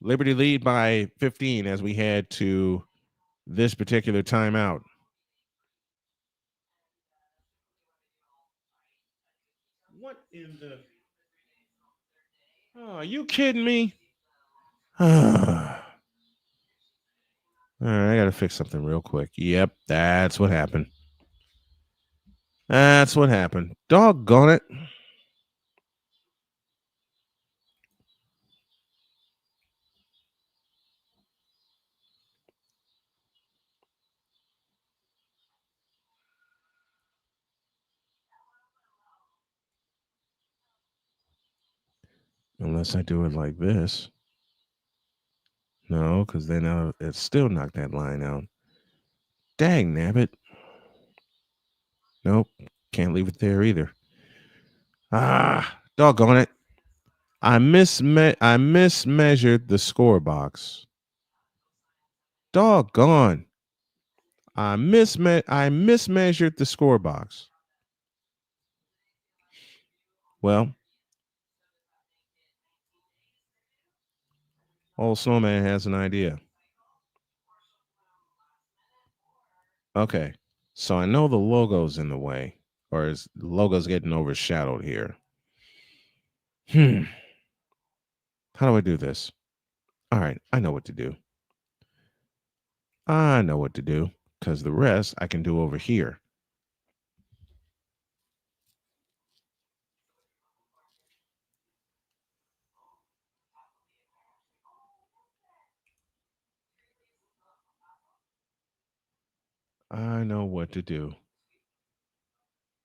Liberty lead by 15 as we head to this particular timeout. What in the... Oh, are you kidding me? All right, I got to fix something real quick. Yep, that's what happened. That's what happened. Doggone it. Unless I do it like this. No, because then it still knocked that line out. Dang, nabbit. Nope, can't leave it there either. Doggone it. I mismeasured the score box. Doggone. I mismeasured the score box. Well, old Snowman has an idea. Okay, so I know the logo's in the way, or is the logo's getting overshadowed here. How do I do this? All right, I know what to do. Because the rest I can do over here. I know what to do.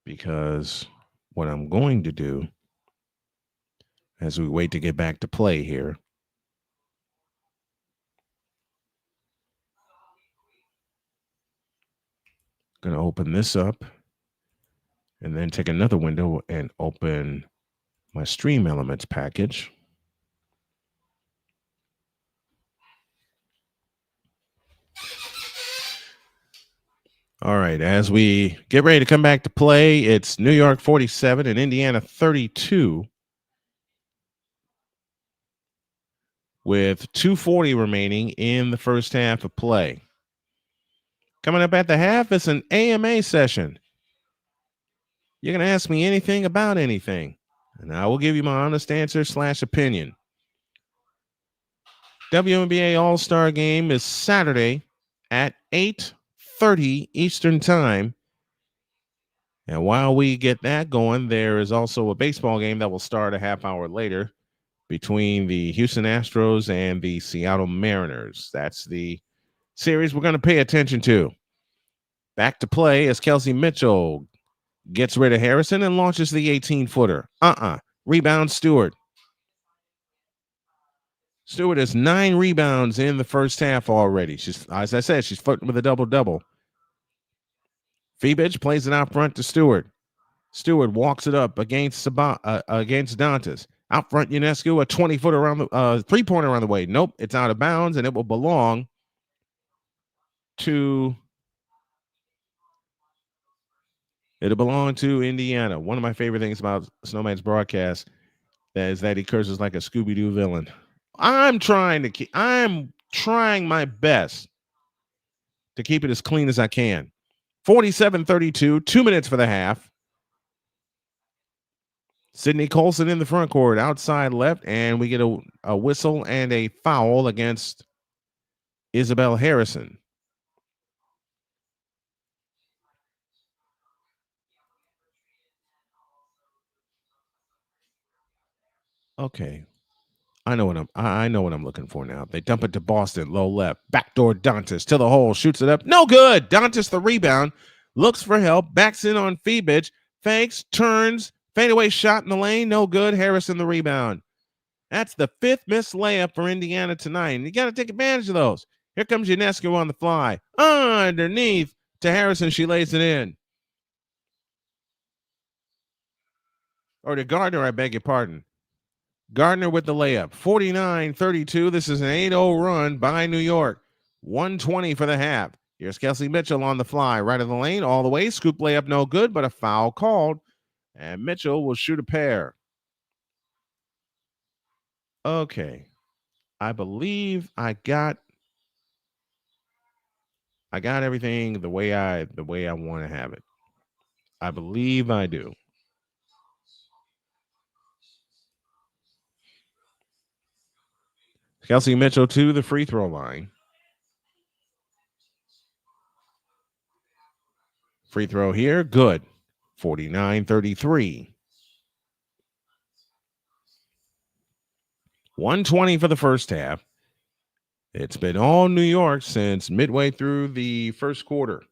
Because what I'm going to do, as we wait to get back to play here, going to open this up and then take another window and open my Stream Elements package. All right, as we get ready to come back to play, it's New York 47 and Indiana 32 with 2:40 remaining in the first half of play. Coming up at the half, it's an AMA session. You're going to ask me anything about anything, and I will give you my honest answer / opinion. WNBA All-Star Game is Saturday at 8:30 Eastern Time. And while we get that going, there is also a baseball game that will start a half hour later between the Houston Astros and the Seattle Mariners. That's the series we're going to pay attention to. Back to play as Kelsey Mitchell Gets rid of Harrison and launches the 18-footer. Rebound Stewart. Stewart has 9 rebounds in the first half already. She's, as I said, she's flirting with a double-double. Fibich plays it out front to Stewart. Stewart walks it up against Dantas. Out front, Ionescu, a 20-footer around the 3-pointer around the way. Nope, it's out of bounds, and it will belong to Indiana. One of my favorite things about Snowman's broadcast is that he curses like a Scooby-Doo villain. I'm trying my best to keep it as clean as I can. 47-32, 2 minutes for the half. Sydney Colson in the front court, outside left, and we get a whistle and a foul against Isabel Harrison. Okay. I know what I'm looking for now. They dump it to Boston, low left, backdoor Dantas to the hole, shoots it up. No good. Dantas the rebound, looks for help, backs in on Fibich, fakes, turns, fadeaway shot in the lane, no good. Harrison the rebound. That's the 5th missed layup for Indiana tonight, and you got to take advantage of those. Here comes Ionescu on the fly. Underneath to Harrison, she lays it in. Or to Gardner, I beg your pardon. Gardner with the layup. 49-32. This is an 8-0 run by New York. 120 for the half. Here's Kelsey Mitchell on the fly. Right of the lane, all the way. Scoop layup, no good, but a foul called. And Mitchell will shoot a pair. Okay. I believe I got everything the way I want to have it. I believe I do. Kelsey Mitchell to the free throw line. Free throw here, good. 49-33. 120 for the first half. It's been all New York since midway through the first quarter.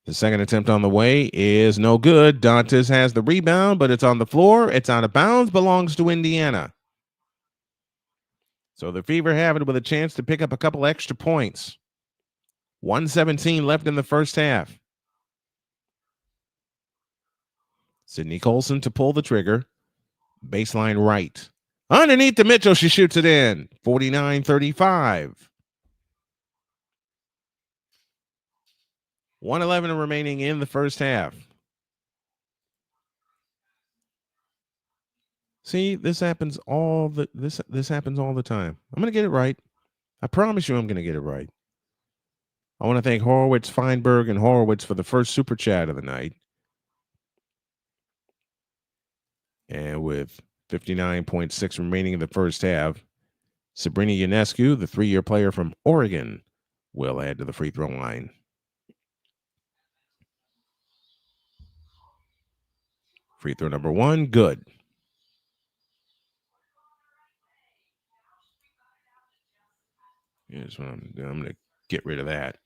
The second attempt on the way is no good. Dantas has the rebound, but it's on the floor. It's out of bounds, belongs to Indiana. So the Fever have it with a chance to pick up a couple extra points. 1:17 left in the first half. Sydney Colson to pull the trigger. Baseline right. Underneath to Mitchell, she shoots it in. 49-35. 1:11 remaining in the first half. See, this happens all the time. I'm gonna get it right. I promise you I'm gonna get it right. I want to thank Horowitz, Feinberg, and Horowitz for the first super chat of the night. And with 59.6 remaining in the first half, Sabrina Ionescu, the 3-year player from Oregon, will add to the free throw line. Free throw number 1, good. Here's what I'm doing. I'm going to get rid of that.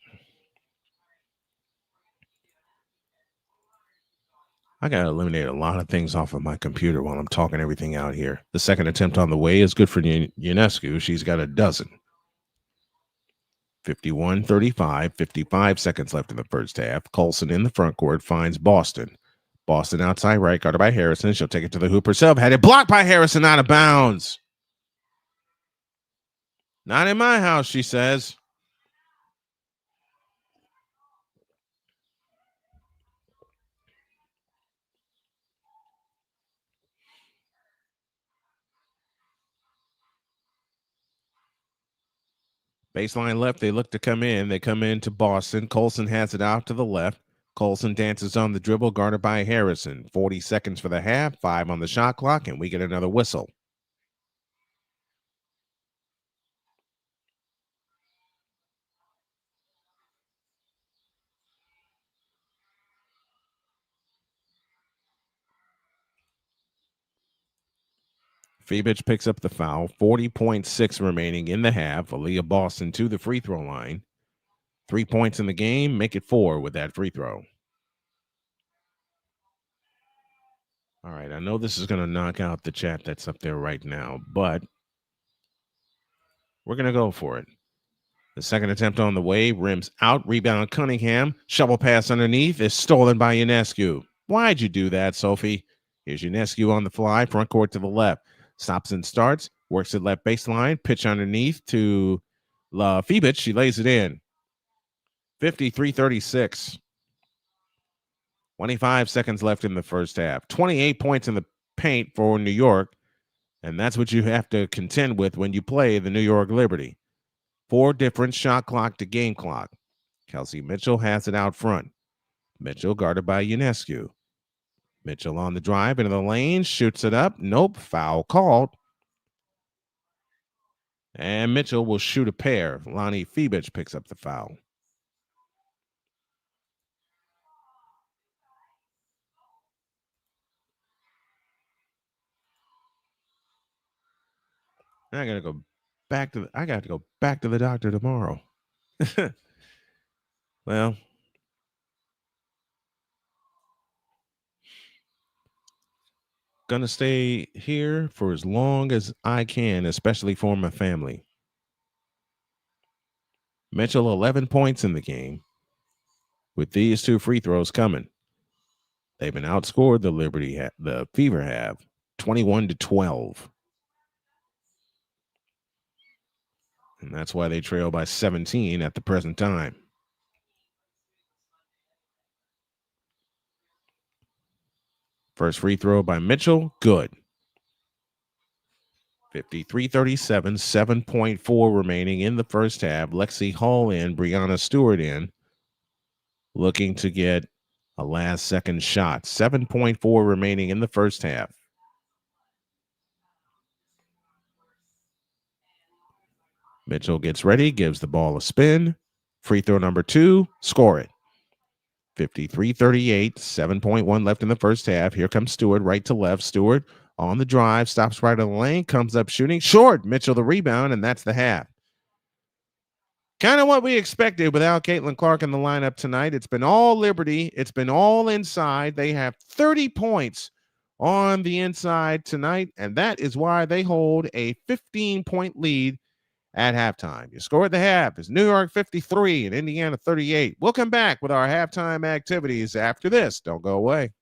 I got to eliminate a lot of things off of my computer while I'm talking everything out here. The second attempt on the way is good for Ionescu. She's got a dozen. 51-35, 55 seconds left in the first half. Colson in the front court finds Boston. Boston outside right, guarded by Harrison. She'll take it to the hoop herself. Had it blocked by Harrison, out of bounds. Not in my house, she says. Baseline left, they look to come in. They come in to Boston. Colson has it out to the left. Colson dances on the dribble, guarded by Harrison. 40 seconds for the half, 5 on the shot clock, and we get another whistle. Fibich picks up the foul. 40.6 remaining in the half. Aaliyah Boston to the free throw line. 3 points in the game. Make it 4 with that free throw. All right, I know this is going to knock out the chat that's up there right now, but we're going to go for it. The second attempt on the way, rims out, rebound Cunningham, shovel pass underneath is stolen by Ionescu. Why'd you do that, Sophie? Here's Ionescu on the fly, front court to the left. Stops and starts, works at left baseline, pitch underneath to Fibich. She lays it in. 53-36. 25 seconds left in the first half. 28 points in the paint for New York, and that's what you have to contend with when you play the New York Liberty. 4 different shot clock to game clock. Kelsey Mitchell has it out front. Mitchell guarded by Ionescu. Mitchell on the drive into the lane, shoots it up. Nope, foul called. And Mitchell will shoot a pair. Lonnie Fibich picks up the foul. I gotta go back to the doctor tomorrow. Well, gonna stay here for as long as I can, especially for my family. Mitchell 11 points in the game with these 2 free throws coming. They've been outscored. The Fever have 21-12. And that's why they trail by 17 at the present time. First free throw by Mitchell, good. 53-37, 7.4 remaining in the first half. Lexi Hall in, Brianna Stewart in, looking to get a last second shot. 7.4 remaining in the first half. Mitchell gets ready, gives the ball a spin. Free throw number 2, score it. 53-38, 7.1 left in the first half. Here comes Stewart, right to left. Stewart on the drive, stops right in the lane, comes up shooting. Short, Mitchell the rebound, and that's the half. Kind of what we expected without Caitlin Clark in the lineup tonight. It's been all Liberty. It's been all inside. They have 30 points on the inside tonight, and that is why they hold a 15-point lead at halftime. Your score at the half is New York 53 and Indiana 38. We'll come back with our halftime activities after this. Don't go away.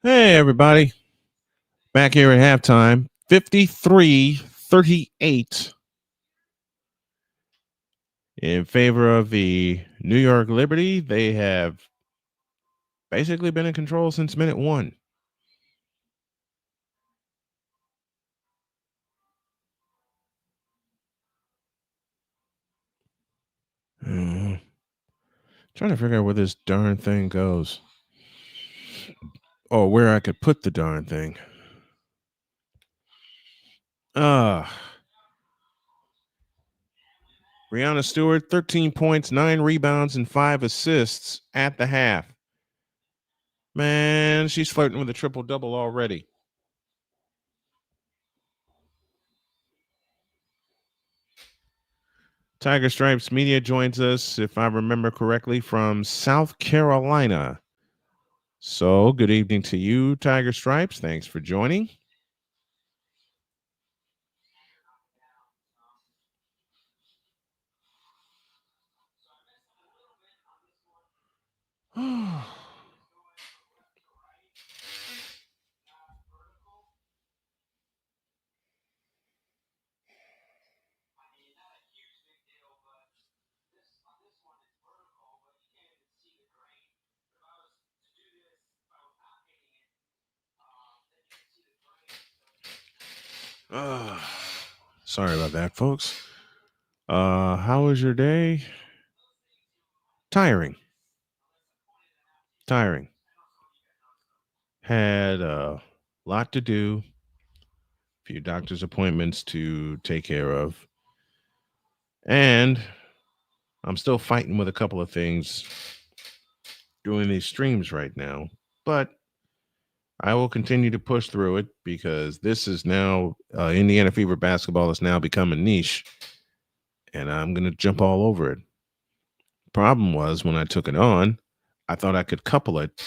Hey, everybody. Back here at halftime, 53-38 in favor of the New York Liberty. They have basically been in control since minute one. Trying to figure out where this darn thing goes. Oh, where I could put the darn thing. Breanna Stewart, 13 points, 9 rebounds, and 5 assists at the half. Man, she's flirting with a triple-double already. Tiger Stripes Media joins us, if I remember correctly, from South Carolina. So, good evening to you, Tiger Stripes. Thanks for joining. Sorry about that, folks. How was your day? Tiring. Had a lot to do, a few doctor's appointments to take care of, and I'm still fighting with a couple of things doing these streams right now, but I will continue to push through it because this is now Indiana Fever basketball has now become a niche, and I'm going to jump all over it. Problem was when I took it on, I thought I could couple it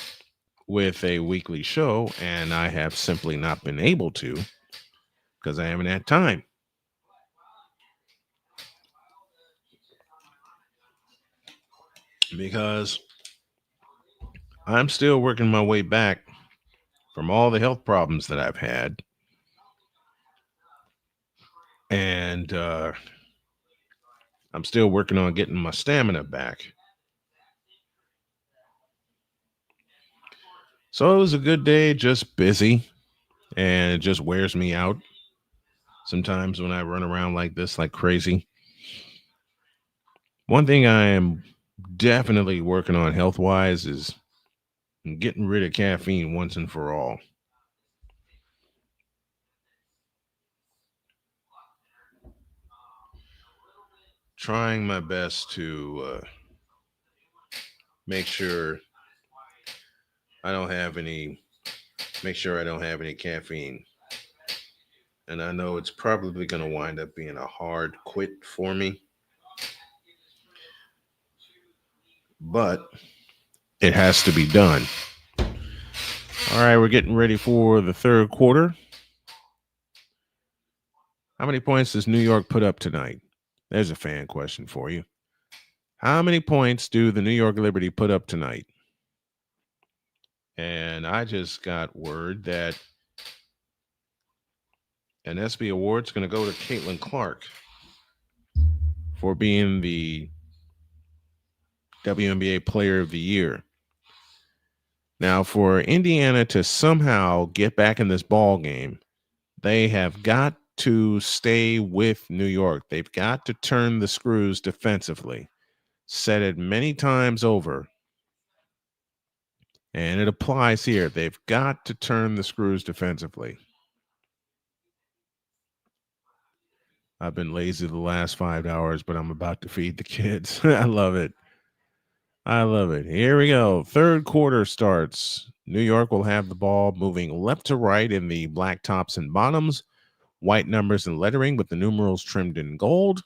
with a weekly show, and I have simply not been able to because I haven't had time. Because I'm still working my way back from all the health problems that I've had. And I'm still working on getting my stamina back. So it was a good day, just busy, and it just wears me out sometimes when I run around like this, like crazy. One thing I am definitely working on health wise is getting rid of caffeine once and for all. Trying my best to make sure I don't have any caffeine. And I know it's probably going to wind up being a hard quit for me. But it has to be done. All right, we're getting ready for the third quarter. How many points does New York put up tonight? There's a fan question for you. How many points do the New York Liberty put up tonight? And I just got word that an SB award's going to go to Caitlin Clark for being the WNBA Player of the Year. Now, for Indiana to somehow get back in this ball game, they have got to stay with New York. They've got to turn the screws defensively. Said it many times over, and it applies here. They've got to turn the screws defensively. I've been lazy the last 5 hours, but I'm about to feed the kids. I love it. Here we go. Third quarter starts. New York will have the ball moving left to right in the black tops and bottoms, white numbers and lettering with the numerals trimmed in gold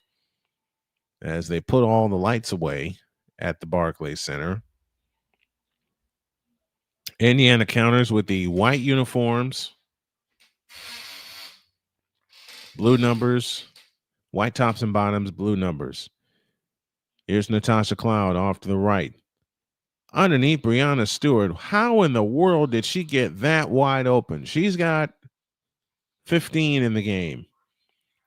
as they put all the lights away at the Barclays Center. Indiana counters with the white uniforms, blue numbers, white tops and bottoms, blue numbers. Here's Natasha Cloud off to the right. Underneath Brianna Stewart. How in the world did she get that wide open? She's got 15 in the game.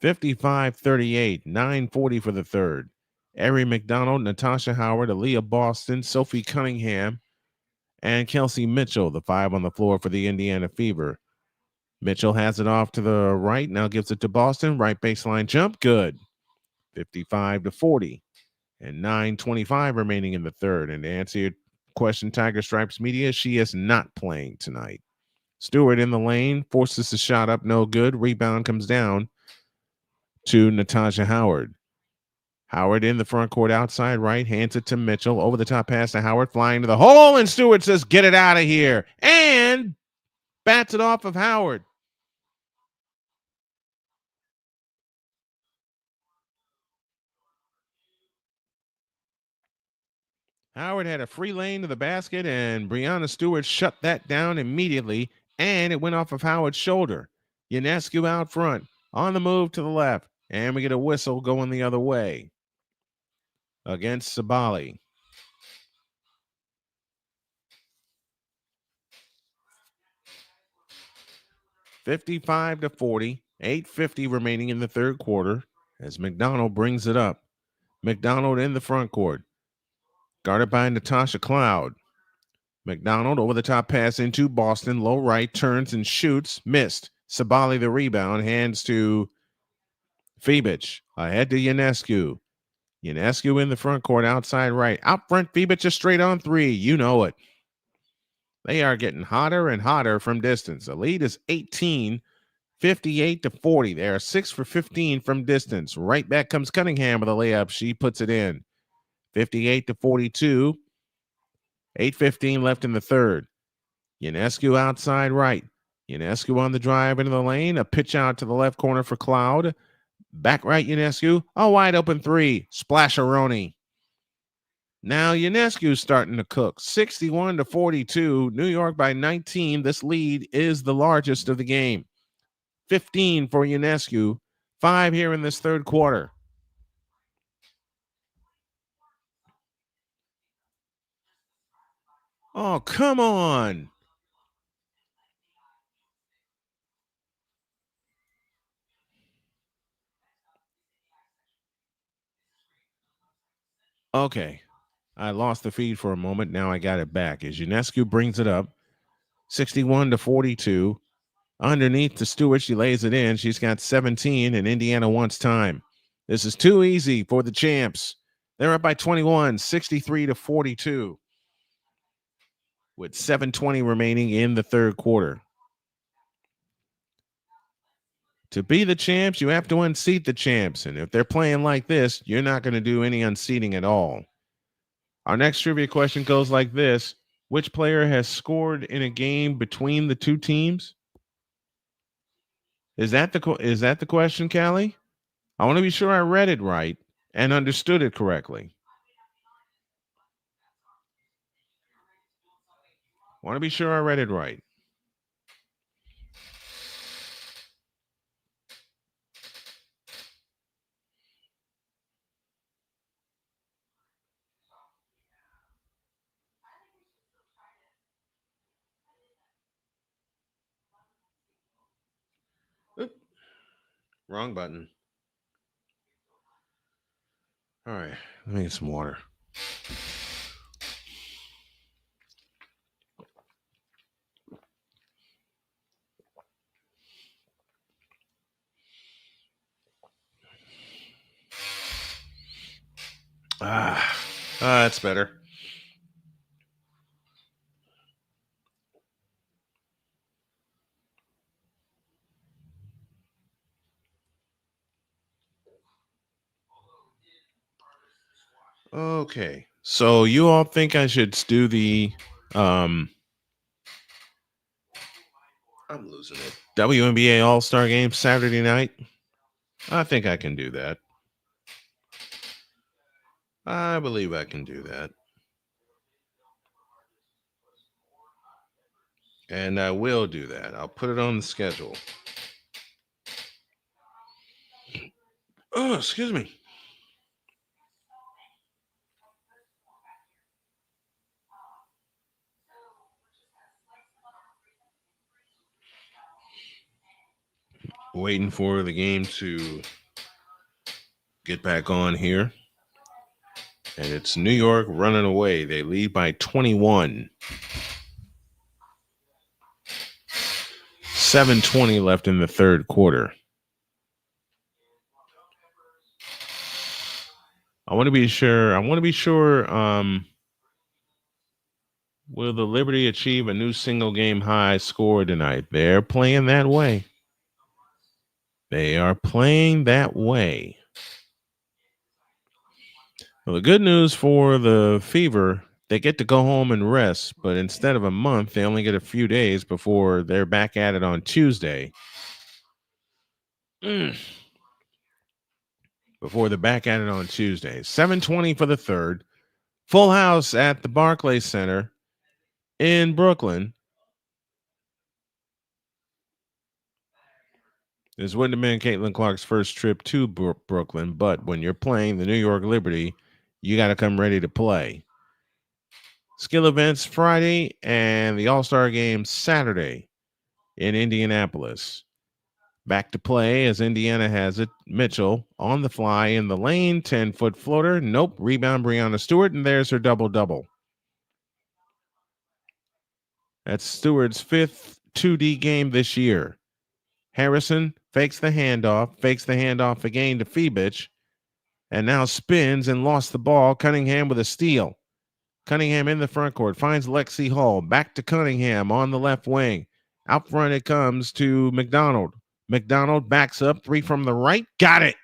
55-38, 9:40 for the third. Ari McDonald, Natasha Howard, Aaliyah Boston, Sophie Cunningham, and Kelsey Mitchell, the five on the floor for the Indiana Fever. Mitchell has it off to the right, now gives it to Boston. Right baseline jump, good. 55-40, and 9:25 remaining in the third. And to answer your question, Tiger Stripes Media, she is not playing tonight. Stewart in the lane, forces the shot up, no good. Rebound comes down to Natasha Howard. Howard in the front court outside right, hands it to Mitchell. Over the top pass to Howard, flying to the hole, and Stewart says, get it out of here. And bats it off of Howard. Howard had a free lane to the basket, and Brianna Stewart shut that down immediately, and it went off of Howard's shoulder. Ionescu out front, on the move to the left, and we get a whistle going the other way against Sabali. $55-40, 8:50 remaining in the third quarter as McDonald brings it up. McDonald in the front court, guarded by Natasha Cloud. McDonald over the top pass into Boston, low right, turns and shoots, missed. Sabali the rebound, hands to Fibic, ahead to Ionescu. Ionescu in the front court, outside right. Out front, Fibic is straight on three. You know it. They are getting hotter and hotter from distance. The lead is 18, 58-40. They are 6 for 15 from distance. Right back comes Cunningham with a layup. She puts it in. 58-42. 8:15 left in the third. Ionescu outside right. Ionescu on the drive into the lane. A pitch out to the left corner for Cloud. Back right, Ionescu. A wide open three. Splasheroni. Now Ionescu's starting to cook. 61-42. New York by 19. This lead is the largest of the game. 15 for Ionescu. 5 here in this third quarter. Oh, come on. Okay. I lost the feed for a moment. Now I got it back. As Ionescu brings it up, 61-42. Underneath to Stewart, she lays it in. She's got 17, and Indiana wants time. This is too easy for the champs. They're up by 21, 63-42, with 7:20 remaining in the third quarter. To be the champs, you have to unseat the champs. And if they're playing like this, you're not going to do any unseating at all. Our next trivia question goes like this. Which player has scored in a game between the two teams? Is that the question, Callie? I want to be sure I read it right and understood it correctly. I want to be sure I read it right. Oop. Wrong button. All right, let me get some water. That's better. Okay, so you all think I should do the I'm losing it. WNBA All-Star Game Saturday night? I think I can do that. I believe I can do that. And I will do that. I'll put it on the schedule. Oh, excuse me. Waiting for the game to get back on here. And it's New York running away. They lead by 21. 7:20 left in the third quarter. I want to be sure. Will the Liberty achieve a new single game high score tonight? They're playing that way. They are playing that way. Well, the good news for the Fever, they get to go home and rest, but instead of a month, they only get a few days before they're back at it on Tuesday. Before they're back at it on Tuesday. 7:20 for the third. Full house at the Barclays Center in Brooklyn. This wouldn't have been Caitlin Clark's first trip to Brooklyn, but when you're playing the New York Liberty, you got to come ready to play. Skill events Friday and the All-Star game Saturday in Indianapolis. Back to play as Indiana has it. Mitchell on the fly in the lane, 10-foot floater. Nope. Rebound Brianna Stewart, and there's her double-double. That's Stewart's fifth 2D game this year. Harrison fakes the handoff again to Fibich, and now spins and lost the ball. Cunningham with a steal. Cunningham in the front court finds Lexi Hall. Back to Cunningham on the left wing. Out front it comes to McDonald. McDonald backs up, 3 from the right. Got it.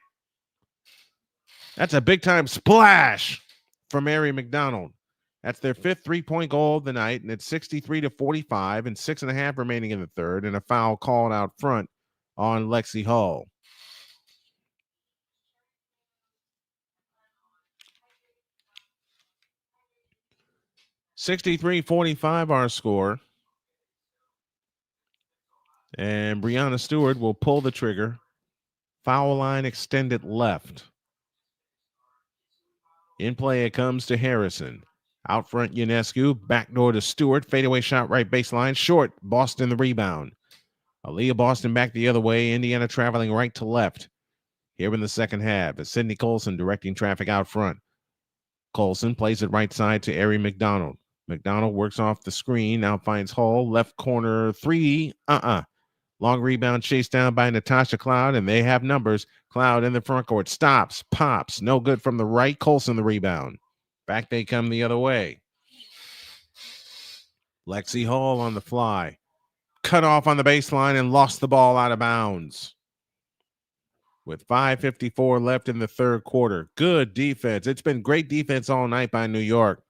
That's a big-time splash for Mary McDonald. That's their fifth three-point goal of the night, and it's 63-45 and 6.5 remaining in the third, and a foul called out front on Lexi Hall. (63-45) our score. And Brianna Stewart will pull the trigger. Foul line extended left. In play, it comes to Harrison. Out front, Ionescu. Backdoor to Stewart. Fadeaway shot right baseline. Short. Boston the rebound. Aaliyah Boston back the other way. Indiana traveling right to left. Here in the second half is Sydney Colson directing traffic out front. Colson plays it right side to Ari McDonald. McDonald works off the screen. Now finds Hall. Left corner 3. Long rebound chased down by Natasha Cloud, and they have numbers. Cloud in the front court. Stops. Pops. No good from the right. Colson the rebound. Back they come the other way. Lexi Hall on the fly. Cut off on the baseline and lost the ball out of bounds. With 5:54 left in the third quarter. Good defense. It's been great defense all night by New York.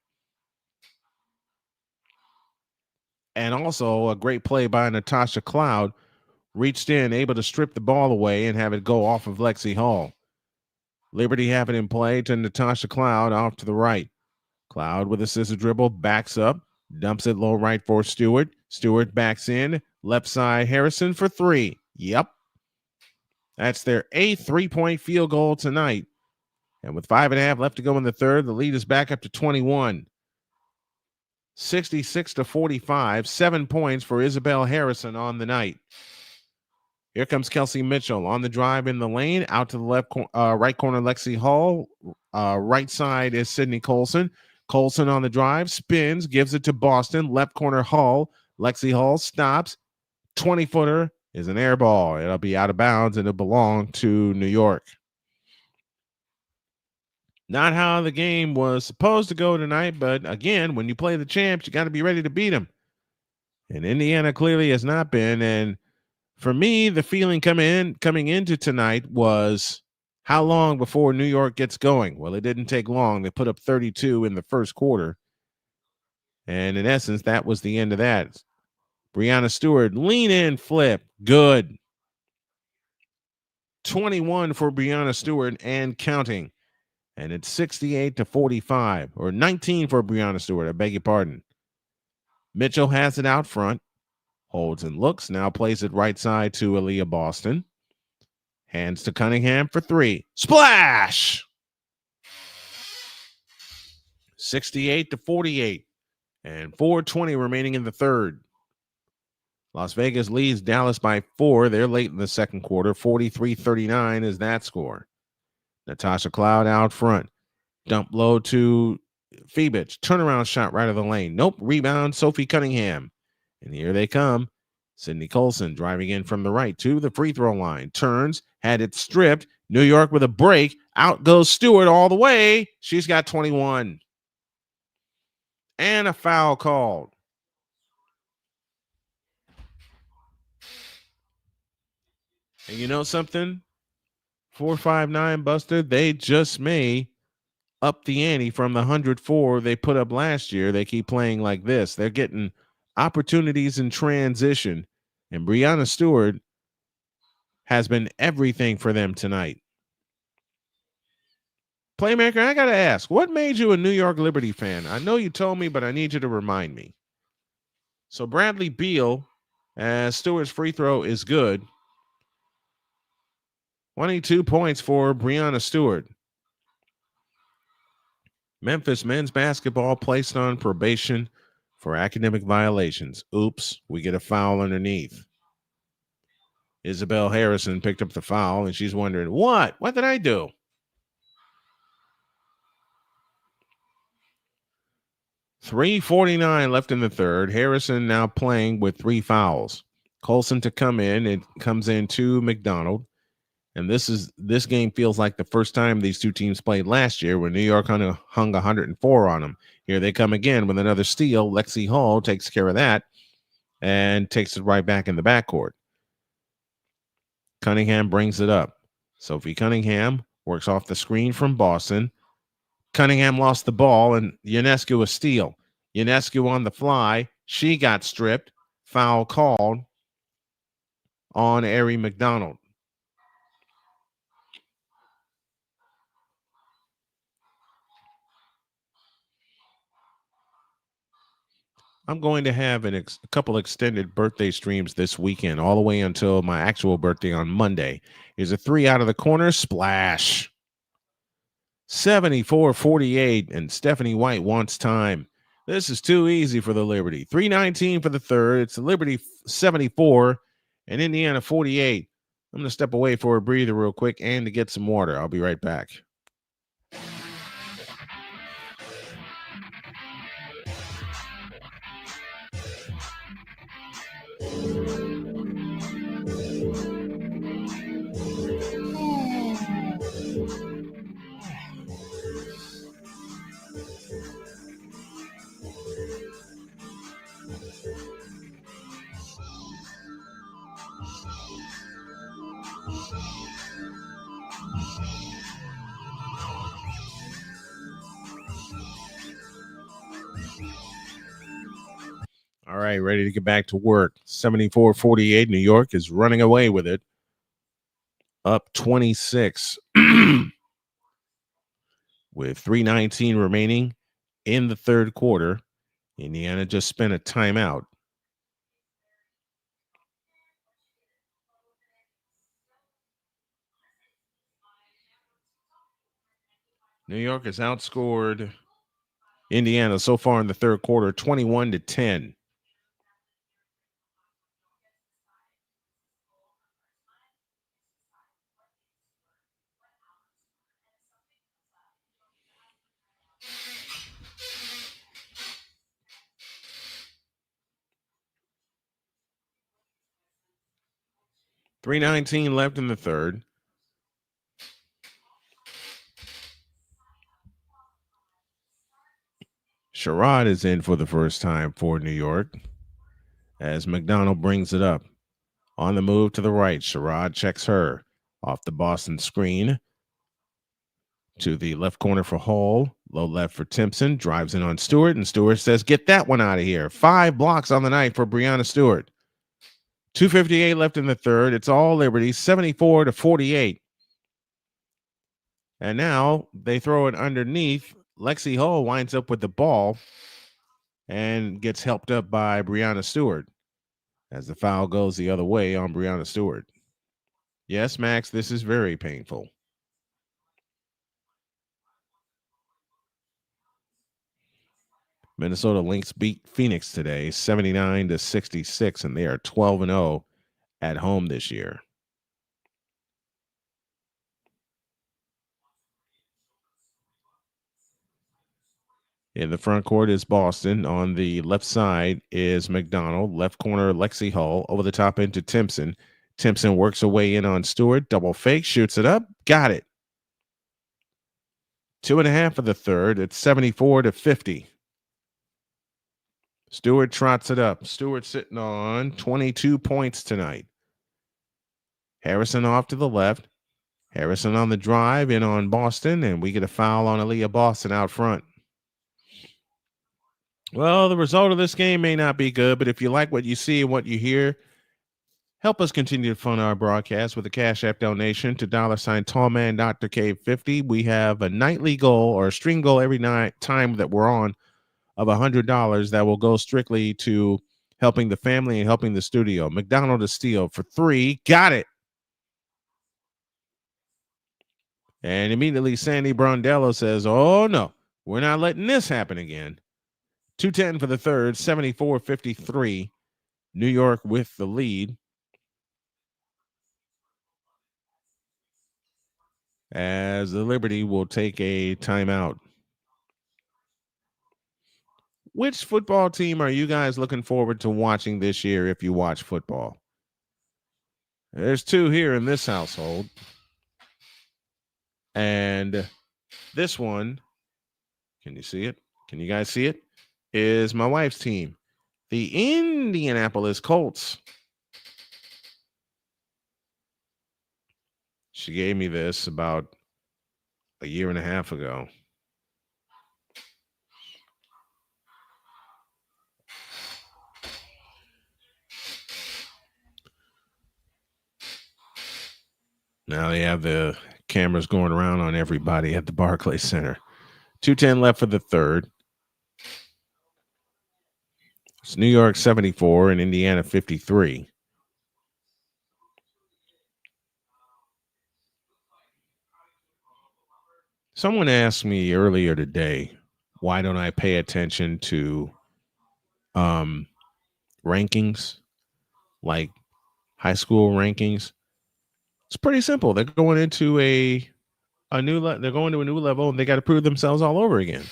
And also a great play by Natasha Cloud. Reached in, able to strip the ball away and have it go off of Lexi Hall. Liberty have it in play to Natasha Cloud off to the right. Cloud with a scissor dribble, backs up, dumps it low right for Stewart. Stewart backs in, left side Harrison for 3. Yep. That's their 8th three-point field goal tonight. And with 5.5 left to go in the third, the lead is back up to 21. 66-45, 7 points for Isabel Harrison on the night. Here comes Kelsey Mitchell on the drive in the lane. Out to the right corner, Lexi Hall. Right side is Sydney Colson. Colson on the drive, spins, gives it to Boston. Left corner, Hall. Lexi Hall stops. 20-footer is an air ball. It'll be out of bounds, and it'll belong to New York. Not how the game was supposed to go tonight, but again, when you play the champs, you got to be ready to beat them. And Indiana clearly has not been, and for me, the feeling coming into tonight was how long before New York gets going? Well, it didn't take long. They put up 32 in the first quarter. And in essence, that was the end of that. Brianna Stewart, lean in, flip. Good. 21 for Brianna Stewart and counting. And it's 68-45, or 19 for Brianna Stewart. I beg your pardon. Mitchell has it out front. Holds and looks. Now plays it right side to Aaliyah Boston. Hands to Cunningham for 3. Splash! 68-48. And 4:20 remaining in the third. Las Vegas leads Dallas by 4. They're late in the second quarter. 43-39 is that score. Natasha Cloud out front. Dump low to Fibich. Turnaround shot right of the lane. Nope. Rebound, Sophie Cunningham. And here they come. Sydney Colson driving in from the right to the free throw line. Turns, had it stripped. New York with a break. Out goes Stewart all the way. She's got 21. And a foul called. And you know something? 459 Buster, they just may up the ante from the 104 they put up last year. They keep playing like this. They're getting opportunities in transition. And Brianna Stewart has been everything for them tonight. Playmaker, I got to ask, what made you a New York Liberty fan? I know you told me, but I need you to remind me. So Bradley Beal, as Stewart's free throw is good. 22 points for Breanna Stewart. Memphis men's basketball placed on probation for academic violations. Oops, we get a foul underneath. Isabel Harrison picked up the foul, and she's wondering, what? What did I do? .349 left in the third. Harrison now playing with 3 fouls. Colson to come in. It comes in to McDonald. And this game feels like the first time these two teams played last year when New York hung 104 on them. Here they come again with another steal. Lexi Hall takes care of that and takes it right back in the backcourt. Cunningham brings it up. Sophie Cunningham works off the screen from Boston. Cunningham lost the ball, and Ionescu a steal. Ionescu on the fly. She got stripped. Foul called on Ari McDonald. I'm going to have a couple extended birthday streams this weekend, all the way until my actual birthday on Monday. Here's a 3 out of the corner. Splash. 74-48, and Stephanie White wants time. This is too easy for the Liberty. 3:19 for the third. It's the Liberty 74 and Indiana 48. I'm going to step away for a breather real quick and to get some water. I'll be right back. All right, ready to get back to work. 74-48. New York is running away with it. Up 26 with 3:19 remaining in the third quarter. Indiana just spent a timeout. New York has outscored Indiana so far in the third quarter, 21-10. .319 left in the third. Sherrod is in for the first time for New York as McDonald brings it up. On the move to the right, Sherrod checks her off the Boston screen to the left corner for Hall. Low left for Timpson. Drives in on Stewart, and Stewart says, get that one out of here. 5 blocks on the night for Breanna Stewart. 2:58 left in the third. It's all Liberty, 74-48. And now they throw it underneath. Lexi Hall winds up with the ball and gets helped up by Breanna Stewart as the foul goes the other way on Breanna Stewart. Yes, Max, this is very painful. Minnesota Lynx beat Phoenix today, 79-66, and they are 12-0 at home this year. In the front court is Boston. On the left side is McDonald. Left corner, Lexi Hull. Over the top into Timpson. Timpson works her way in on Stewart. Double fake, shoots it up. Got it. 2.5 for the third. It's 74-50. Stewart trots it up. Stewart sitting on 22 points tonight. Harrison off to the left. Harrison on the drive in on Boston, and we get a foul on Aaliyah Boston out front. Well, the result of this game may not be good, but if you like what you see and what you hear, Help us continue to fund our broadcast with a Cash App donation to $ Tallman Dr. K50. We have a nightly goal or a stream goal every night time that we're on of $100 that will go strictly to helping the family and helping the studio. McDonald to steal for 3. Got it. And immediately Sandy Brondello says, oh, no, we're not letting this happen again. 210 for the third, 74-53. New York with the lead. As the Liberty will take a timeout. Which football team are you guys looking forward to watching this year if you watch football? There's 2 here in this household. And this one, can you see it? Can you guys see it? Is my wife's team, the Indianapolis Colts. She gave me this about a year and a half ago. Now they have the cameras going around on everybody at the Barclays Center. 2:10 left for the third. It's New York 74 and Indiana 53. Someone asked me earlier today, why don't I pay attention to rankings, like high school rankings? It's pretty simple. They're going into a new they're going to a new level, and they got to prove themselves all over again.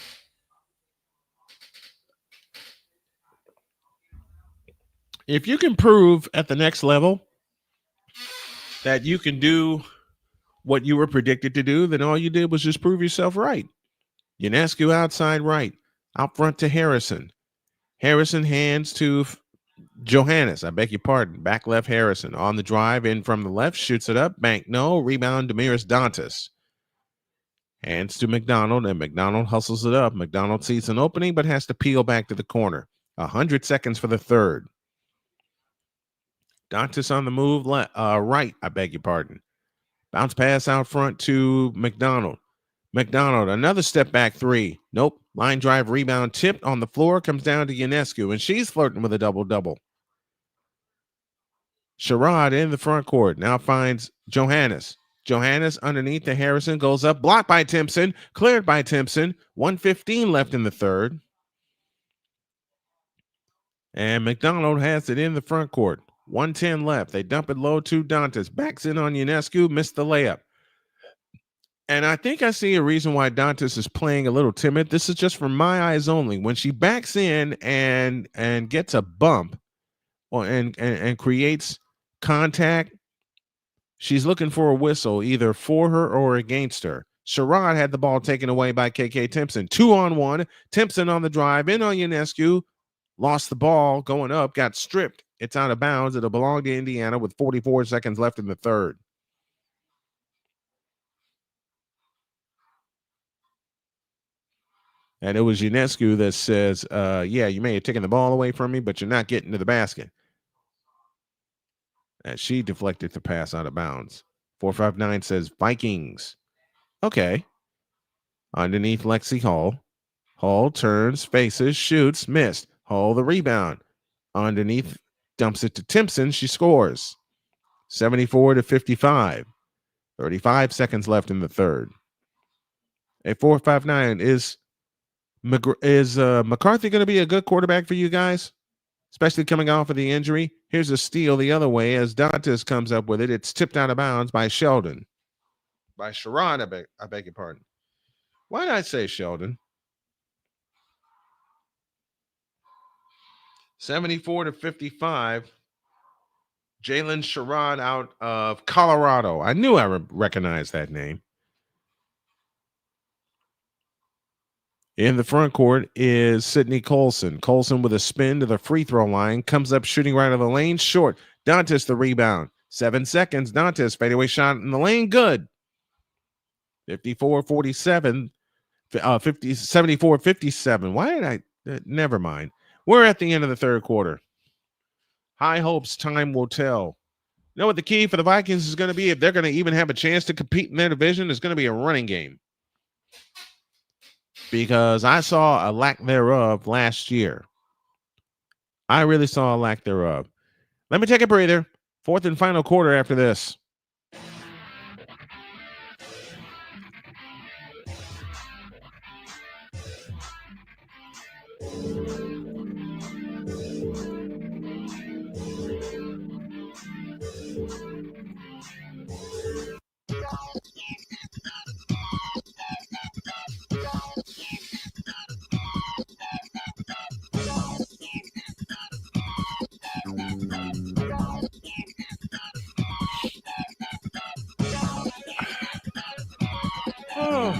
If you can prove at the next level that you can do what you were predicted to do, then all you did was just prove yourself right. Ionescu outside right, out front to Harrison. Harrison hands to Johannes. I beg your pardon. Back left Harrison on the drive in from the left, shoots it up. Bank no. Rebound Demiris Dantas. Hands to McDonald, and McDonald hustles it up. McDonald sees an opening, but has to peel back to the corner. 100 seconds for the third. Dantas on the move, right. I beg your pardon. Bounce pass out front to McDonald. McDonald, another step back 3. Nope. Line drive rebound tipped on the floor, comes down to Ionescu, and she's flirting with a double-double. Sherrod in the front court now finds Johannes. Johannes underneath to Harrison, goes up, blocked by Timpson, cleared by Timpson. 1:15 left in the third. And McDonald has it in the front court. 1:10 left. They dump it low to Dantas. Backs in on Ionescu, missed the layup. And I think I see a reason why Dantas is playing a little timid. This is just from my eyes only. When she backs in and gets a bump and creates contact, she's looking for a whistle either for her or against her. Sherrod had the ball taken away by KK Timpson. 2-on-1. Timpson on the drive, in on Ionescu. Lost the ball going up, got stripped. It's out of bounds. It'll belong to Indiana with 44 seconds left in the third. And it was Ionescu that says, yeah, you may have taken the ball away from me, but you're not getting to the basket. And she deflected the pass out of bounds. 459 says Vikings. Okay. Underneath Lexi Hall. Hall turns, faces, shoots, missed. Hall the rebound. Underneath, dumps it to Timpson. She scores. 74-55. 35 seconds left in the third. A 459 is McCarthy going to be a good quarterback for you guys, especially coming off of the injury? Here's a steal the other way as Dantas comes up with it. It's tipped out of bounds by Sheldon. By Sherrod, I beg your pardon. Why did I say Sheldon? 74-55. Jalen Sherrod out of Colorado. I knew I recognized that name. In the front court is Sidney Colson. Colson with a spin to the free throw line. Comes up shooting right out of the lane. Short. Dantas the rebound. 7 seconds. Dantas fadeaway shot in the lane. Good. 54-47. 74-57. Why did I? Never mind. We're at the end of the third quarter. High hopes, time will tell. You know what the key for the Vikings is going to be if they're going to even have a chance to compete in their division? Is going to be a running game. Because I saw a lack thereof last year. I really saw a lack thereof. Let me take a breather. Fourth and final quarter after this. Oh.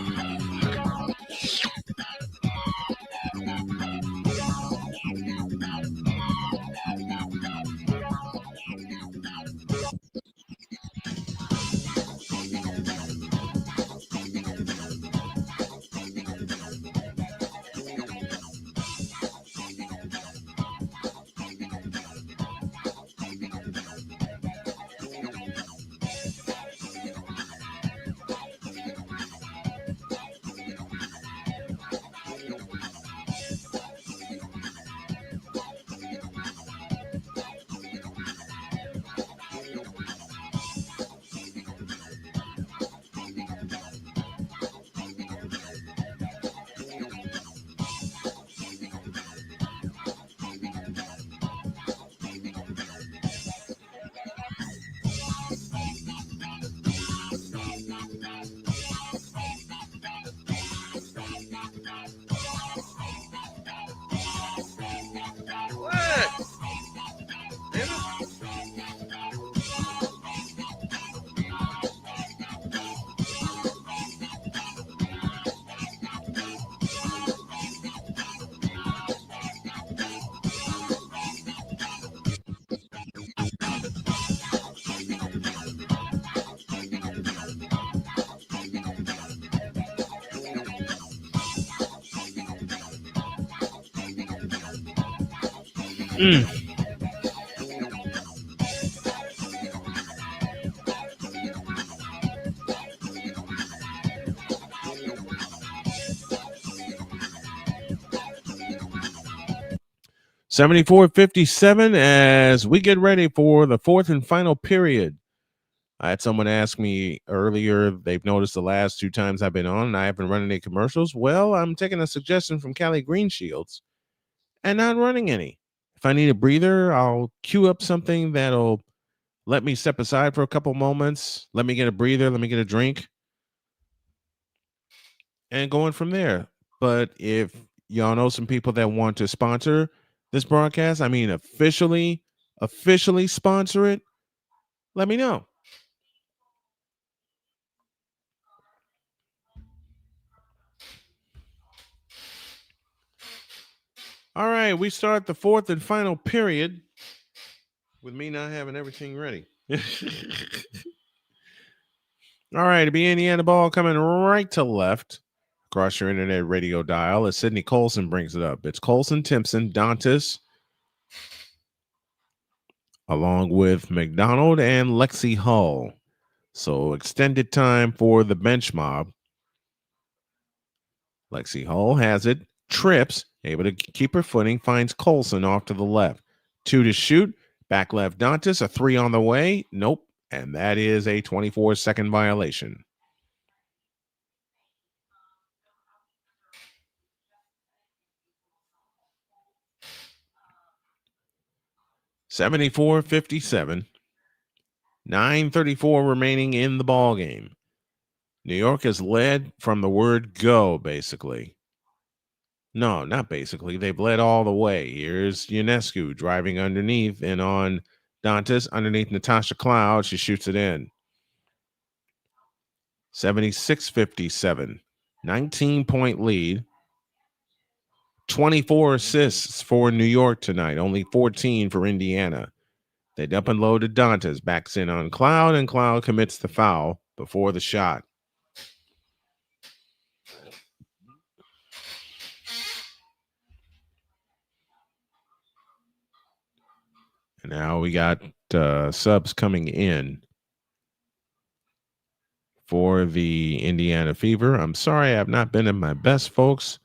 Mm. 74-57 as we get ready for the fourth and final period. I had someone ask me earlier, they've noticed the last two times I've been on and I haven't run any commercials. Well, I'm taking a suggestion from Callie Greenshields and not running any. If I need a breather, I'll queue up something that'll let me step aside for a couple moments. Let me get a breather. Let me get a drink. And going from there. But if y'all know some people that want to sponsor this broadcast, I mean officially sponsor it, let me know. All right, we start the fourth and final period with me not having everything ready. All right, to be Indiana ball coming right to left across your internet radio dial as Sydney Colson brings it up. It's Colson, Timpson, Dantas, along with McDonald and Lexi Hull. So extended time for the bench mob. Lexi Hull has it, trips, able to keep her footing, finds Colson off to the left. 2 to shoot, back left Dantas, a 3 on the way. Nope. And that is a 24-second violation. (74-57). 9:34 remaining in the ball game. New York has led from the word go, basically. No, not basically. They've led all the way. Here's Ionescu driving underneath and on Dantas underneath Natasha Cloud. She shoots it in. 76-57. 19-point lead. 24 assists for New York tonight. Only 14 for Indiana. They dump and load to Dantas. Backs in on Cloud, and Cloud commits the foul before the shot. And now we got subs coming in for the Indiana Fever. I'm sorry I've not been in my best, folks,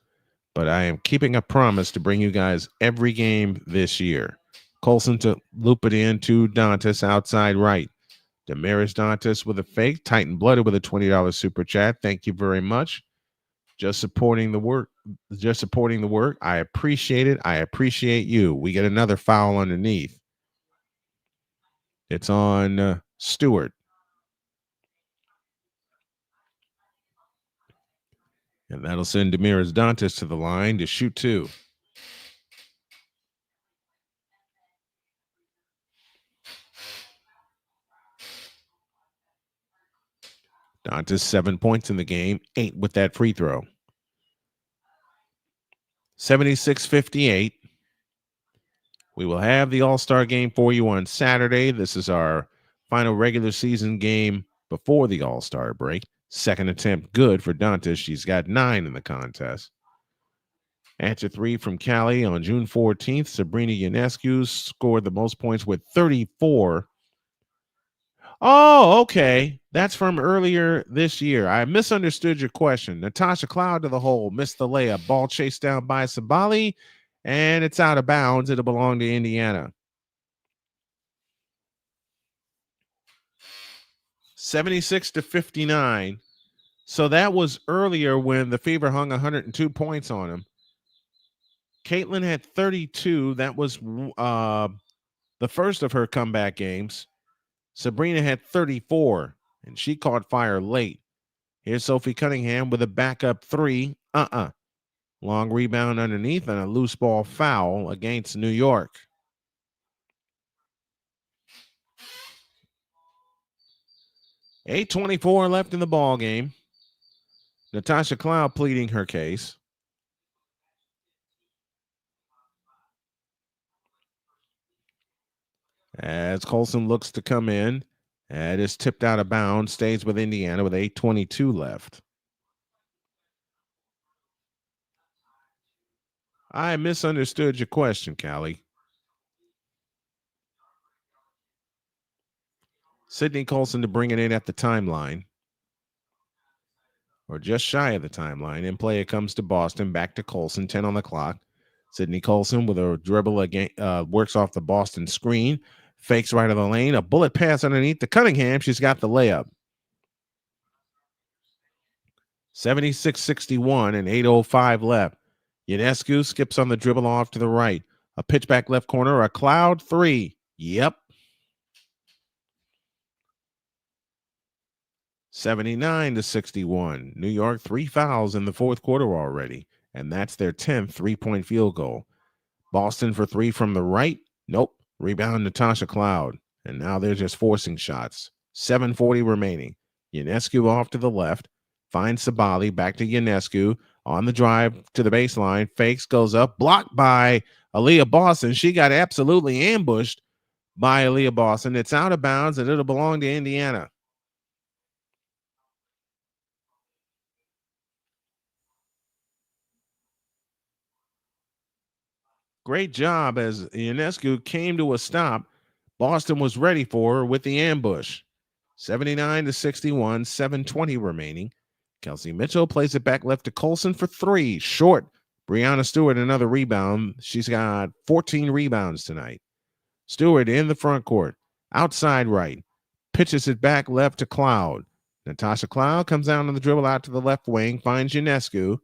but I am keeping a promise to bring you guys every game this year. Colson to loop it in to Dantas outside right. Damaris Dantas with a fake. Titan Blooded with a $20 super chat. Thank you very much. Just supporting the work. Just supporting the work. I appreciate it. I appreciate you. We get another foul underneath. It's on Stewart. And that'll send Damaris Dantas to the line to shoot two. Dantas 7 points in the game, 8 with that free throw. 76-58. We will have the All-Star game for you on Saturday. This is our final regular season game before the All-Star break. Second attempt good for Dantas. She's got 9 in the contest. Answer 3 from Cali on June 14th. Sabrina Ionescu scored the most points with 34. Oh, okay. That's from earlier this year. I misunderstood your question. Natasha Cloud to the hole, missed the layup. Ball chased down by Sabali, and it's out of bounds. It'll belong to Indiana. 76-59. So that was earlier when the Fever hung 102 points on him. Caitlin had 32. That was the first of her comeback games. Sabrina had 34, and she caught fire late. Here's Sophie Cunningham with a backup 3. Long rebound underneath and a loose ball foul against New York. $8:24 left in the ball game. Natasha Cloud pleading her case. As Colson looks to come in, it is tipped out of bounds, stays with Indiana with 8:22 left. I misunderstood your question, Callie. Sydney Colson to bring it in at the timeline, or just shy of the timeline. In play, it comes to Boston, back to Colson, 10 on the clock. Sydney Colson with a dribble again, works off the Boston screen, fakes right of the lane, a bullet pass underneath to Cunningham. She's got the layup. 76-61 and 8:05 left. Ionescu skips on the dribble off to the right. A pitch back left corner, a Cloud 3. Yep. 79-61. New York 3 fouls in the fourth quarter already, and that's their 10th three-point field goal. Boston for 3 from the right. Nope. Rebound Natasha Cloud. And now they're just forcing shots. 7:40 remaining. Ionescu off to the left. Finds Sabali. Back to Ionescu. On the drive to the baseline. Fakes, goes up. Blocked by Aaliyah Boston. She got absolutely ambushed by Aaliyah Boston. It's out of bounds, and it'll belong to Indiana. Great job as Ionescu came to a stop. Boston was ready for her with the ambush. 79-61, 7:20 remaining. Kelsey Mitchell plays it back left to Colson for 3. Short. Brianna Stewart, another rebound. She's got 14 rebounds tonight. Stewart in the front court. Outside right. Pitches it back left to Cloud. Natasha Cloud comes down on the dribble out to the left wing. Finds Ionescu.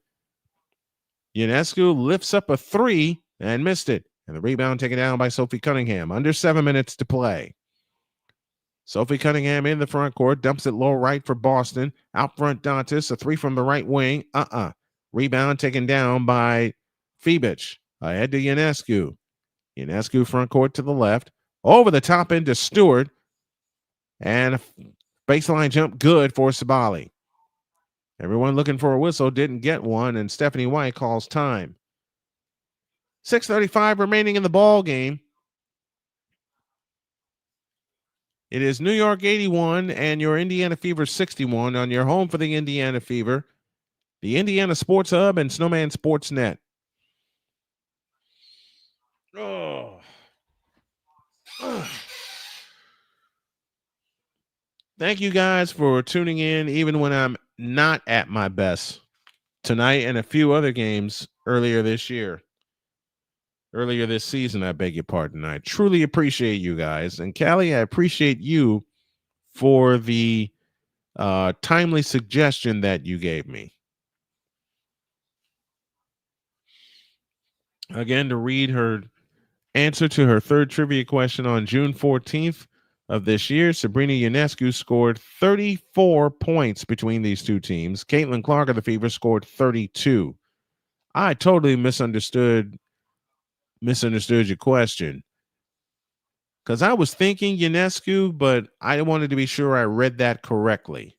Ionescu lifts up a 3 and missed it. And the rebound taken down by Sophie Cunningham. Under 7 minutes to play. Sophie Cunningham in the front court, dumps it low right for Boston. Out front, Dantas, a 3 from the right wing. Rebound taken down by Fibich. Ahead to Ionescu. Ionescu front court to the left. Over the top into Stewart. And a baseline jump good for Sabali. Everyone looking for a whistle didn't get one, and Stephanie White calls time. 6:35 remaining in the ball game. It is New York 81 and your Indiana Fever 61 on your home for the Indiana Fever, the Indiana Sports Hub, and Snowman Sportsnet. Oh. Thank you guys for tuning in, even when I'm not at my best tonight and a few other games earlier this season. I beg your pardon. I truly appreciate you guys. And Callie, I appreciate you for the timely suggestion that you gave me. Again, to read her answer to her third trivia question on June 14th of this year, Sabrina Ionescu scored 34 points between these two teams. Caitlin Clark of the Fever scored 32. I totally misunderstood your question, because I was thinking Ionescu, but I wanted to be sure I read that correctly.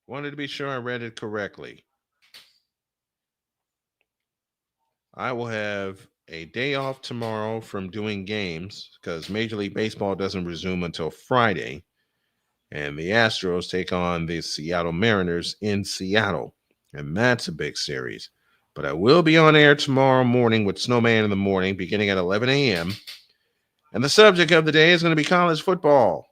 Wanted to be sure I read it correctly. I will have a day off tomorrow from doing games because Major League Baseball doesn't resume until Friday. And the Astros take on the Seattle Mariners in Seattle. And that's a big series. But I will be on air tomorrow morning with Snowman in the morning, beginning at 11 a.m. And the subject of the day is going to be college football.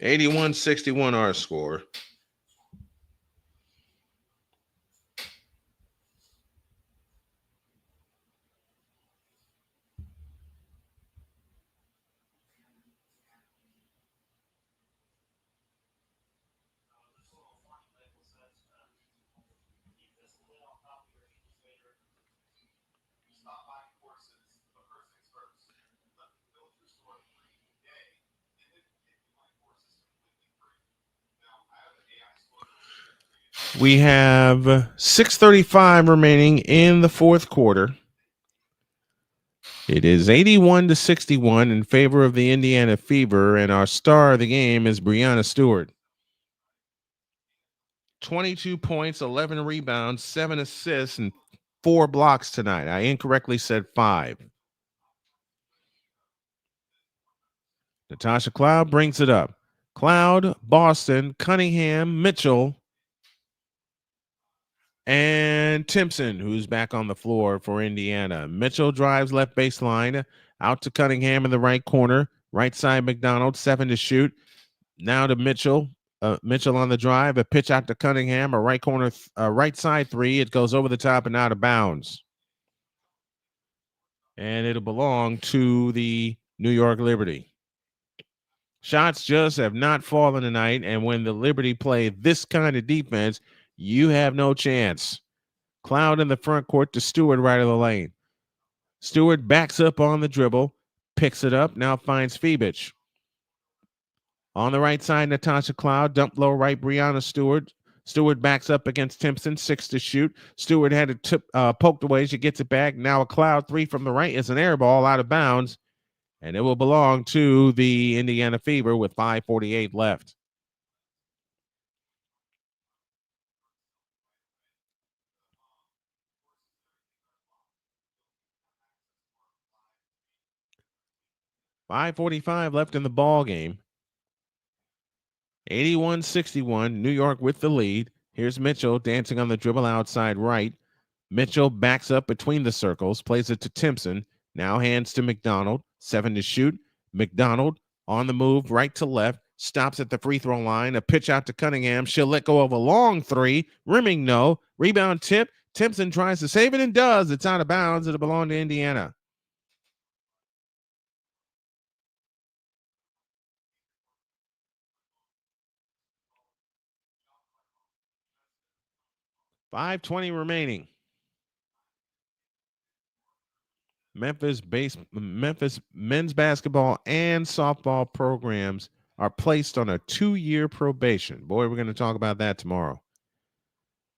(81-61) our score. We have 6:35 remaining in the fourth quarter. It is 81-61 in favor of the Indiana Fever, and our star of the game is Breanna Stewart. 22 points, 11 rebounds, 7 assists, and 4 blocks tonight. I incorrectly said 5. Natasha Cloud brings it up. Cloud, Boston, Cunningham, Mitchell, and Timpson, who's back on the floor for Indiana. Mitchell drives left baseline, out to Cunningham in the right corner. Right side, McDonald, 7 to shoot. Now to Mitchell. Mitchell on the drive, a pitch out to Cunningham, a right corner, right side 3. It goes over the top and out of bounds. And it'll belong to the New York Liberty. Shots just have not fallen tonight, and when the Liberty play this kind of defense, you have no chance. Cloud in the front court to Stewart right of the lane. Stewart backs up on the dribble, picks it up, now finds Febich. On the right side, Natasha Cloud, dump low right, Breanna Stewart. Stewart backs up against Timpson, 6 to shoot. Stewart had it poked away. She gets it back. Now a Cloud 3 from the right is an air ball out of bounds, and it will belong to the Indiana Fever with 5:48 left. .545 left in the ball game. 81-61, New York with the lead. Here's Mitchell dancing on the dribble outside right. Mitchell backs up between the circles, plays it to Timpson. Now hands to McDonald, 7 to shoot. McDonald on the move, right to left, stops at the free throw line. A pitch out to Cunningham. She'll let go of a long 3. Rimming, no. Rebound tip. Timpson tries to save it and does. It's out of bounds. It'll belong to Indiana. .520 remaining. Memphis men's basketball and softball programs are placed on a 2-year probation. Boy, we're going to talk about that tomorrow.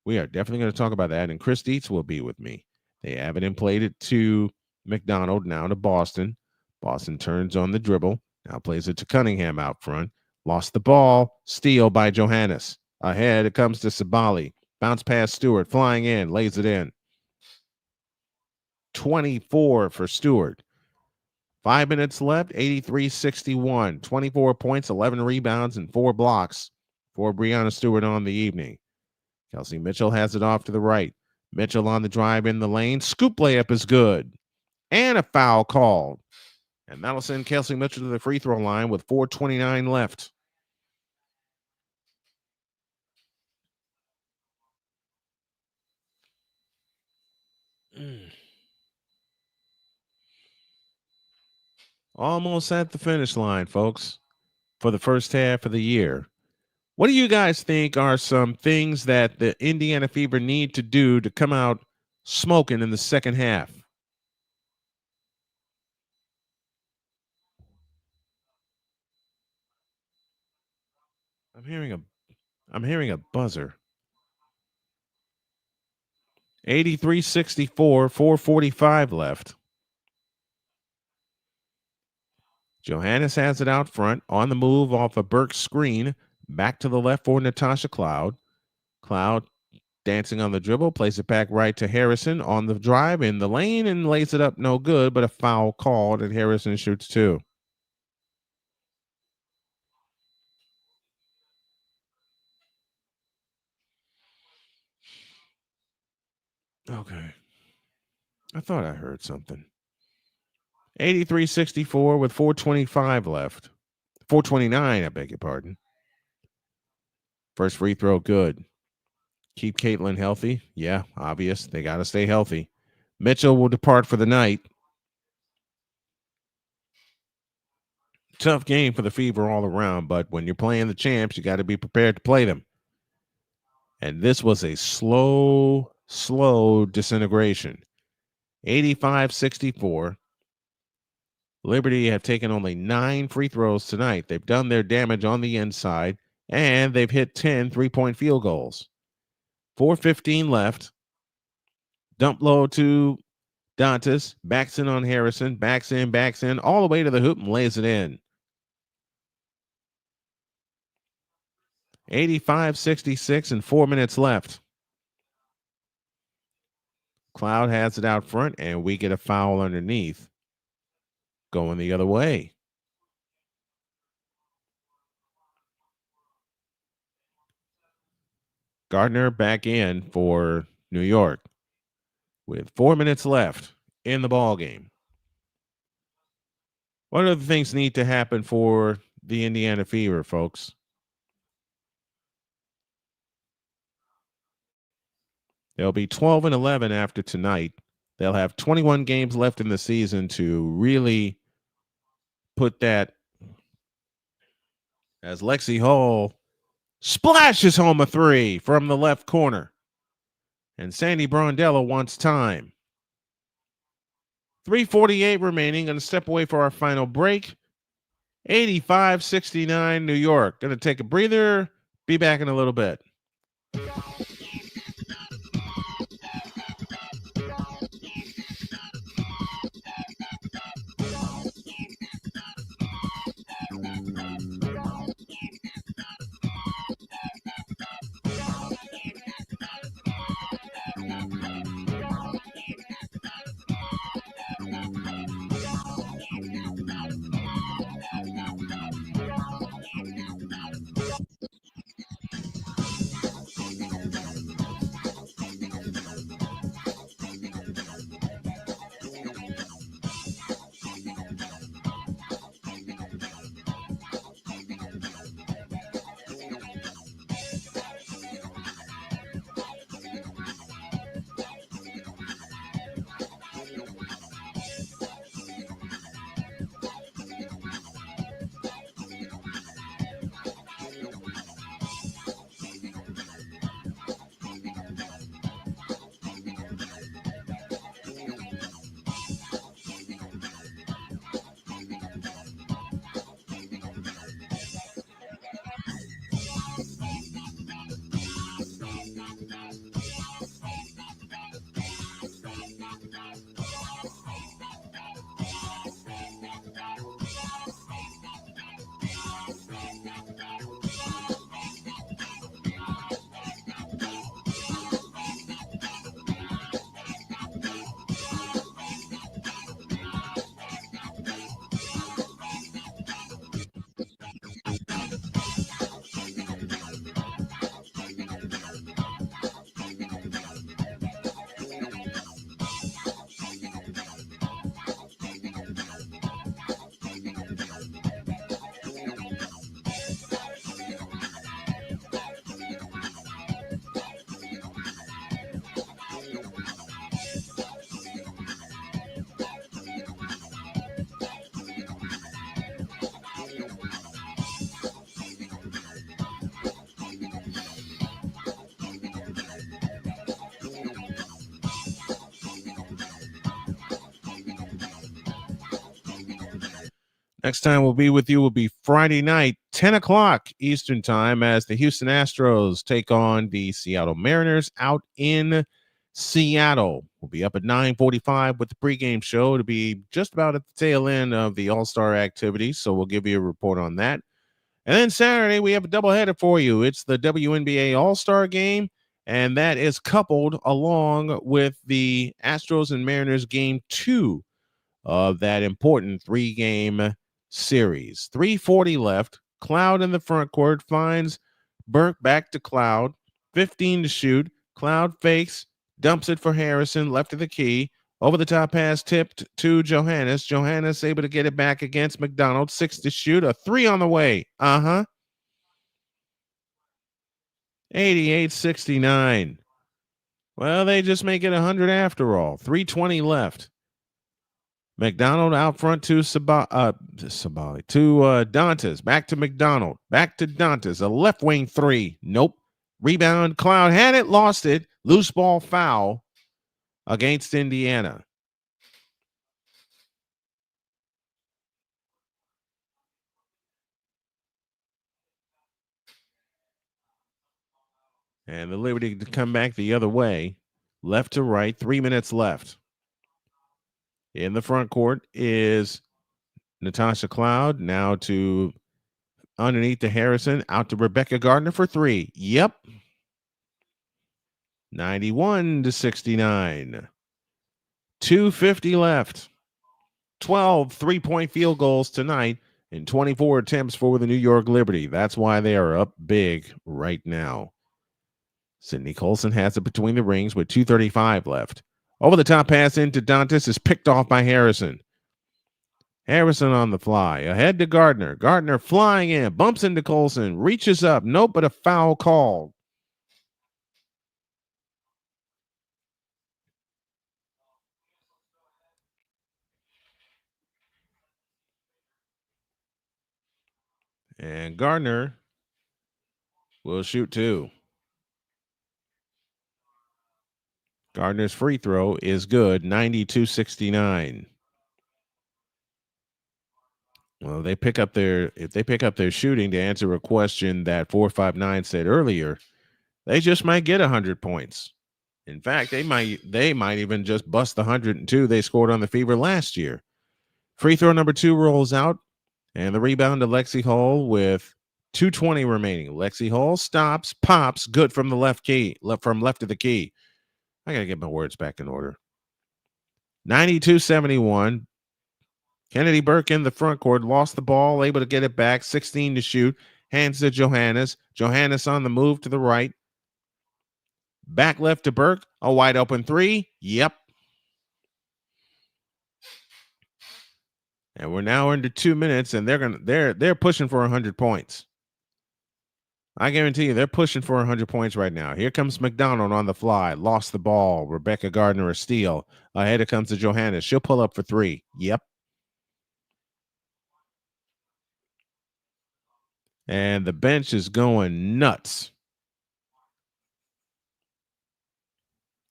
We are definitely going to talk about that. And Chris Dietz will be with me. They have it and played it to McDonald, now to Boston. Boston turns on the dribble. Now plays it to Cunningham out front. Lost the ball. Steal by Johannes. Ahead, it comes to Sabali. Bounce past Stewart. Flying in. Lays it in. 24 for Stewart. 5 minutes left. 83-61. 24 points, 11 rebounds, and 4 blocks for Breanna Stewart on the evening. Kelsey Mitchell has it off to the right. Mitchell on the drive in the lane. Scoop layup is good. And a foul called. And that'll send Kelsey Mitchell to the free throw line with 4:29 left. Almost at the finish line, folks, for the first half of the year. What do you guys think are some things that the Indiana Fever need to do to come out smoking in the second half? I'm hearing a buzzer. 83-64, 4:45 left. Johannes has it out front on the move off a Burke screen. Back to the left for Natasha Cloud. Cloud dancing on the dribble, plays it back right to Harrison on the drive in the lane and lays it up no good, but a foul called and Harrison shoots 2. Okay. I thought I heard something. 83-64 with 4:25 left. 4:29, I beg your pardon. First free throw, good. Keep Caitlin healthy. Yeah, obvious. They got to stay healthy. Mitchell will depart for the night. Tough game for the Fever all around, but when you're playing the champs, you got to be prepared to play them. And this was a slow disintegration. 85-64. Liberty have taken only 9 free throws tonight. They've done their damage on the inside, and they've hit 10 3-point field goals. 4:15 left. Dump low to Dantas. Backs in on Harrison. Backs in, all the way to the hoop and lays it in. 85-66 and 4 minutes left. Cloud has it out front, and we get a foul underneath. Going the other way. Gardner back in for New York with 4 minutes left in the ball game. What other things need to happen for the Indiana Fever, folks? They'll be 12-11 after tonight. They'll have 21 games left in the season to really put that, as Lexi Hall splashes home a 3 from the left corner. And Sandy Brondello wants time. 3:48 remaining. Going to step away for our final break. 85-69 New York. Going to take a breather. Be back in a little bit. Next time we'll be with you will be Friday night, 10 o'clock Eastern time, as the Houston Astros take on the Seattle Mariners out in Seattle. We'll be up at 9:45 with the pregame show to be just about at the tail end of the All-Star activity, so we'll give you a report on that. And then Saturday, we have a doubleheader for you. It's the WNBA All-Star game, and that is coupled along with the Astros and Mariners game 2 of that important 3-game series. 3:40 left. Cloud in the front court finds Burke back to Cloud. 15 to shoot. Cloud fakes, dumps it for Harrison, left of the key. Over the top pass tipped to Johannes. Johannes able to get it back against McDonald. 6 to shoot. A 3 on the way. 88-69. Well, they just make it 100 after all. 3:20 left. McDonald out front to Sabali to Dantes. Back to McDonald. Back to Dantes. A left wing 3. Nope. Rebound. Cloud had it, lost it. Loose ball foul against Indiana. And the Liberty to come back the other way. Left to right. 3 minutes left. In the front court is Natasha Cloud. Now to underneath to Harrison. Out to Rebecca Gardner for 3. Yep. 91-69. 2:50 left. 12 3-point field goals tonight and 24 attempts for the New York Liberty. That's why they are up big right now. Sydney Colson has it between the rings with 2:35 left. Over the top pass into Dantes is picked off by Harrison. Harrison on the fly. Ahead to Gardner. Gardner flying in. Bumps into Colson. Reaches up. Nope, but a foul called. And Gardner will shoot 2. Gardner's free throw is good. 92-69. Well, if they pick up their shooting to answer a question that 459 said earlier, they just might get 100 points. In fact, they might even just bust the 102 they scored on the Fever last year. Free throw number 2 rolls out, and the rebound to Lexi Hall with 2:20 remaining. Lexi Hall stops, pops, good from the left of the key. I gotta get my words back in order. 92-71. Kennedy Burke in the front court, lost the ball, able to get it back, 16 to shoot, hands to Johannes. Johannes on the move to the right. Back left to Burke, a wide open 3. Yep. And we're now into 2 minutes, and they're pushing for 100 points. I guarantee you they're pushing for 100 points right now. Here comes McDonald on the fly, lost the ball. Rebecca Gardner a steal. Ahead it comes to Johannes. She'll pull up for 3. Yep. And the bench is going nuts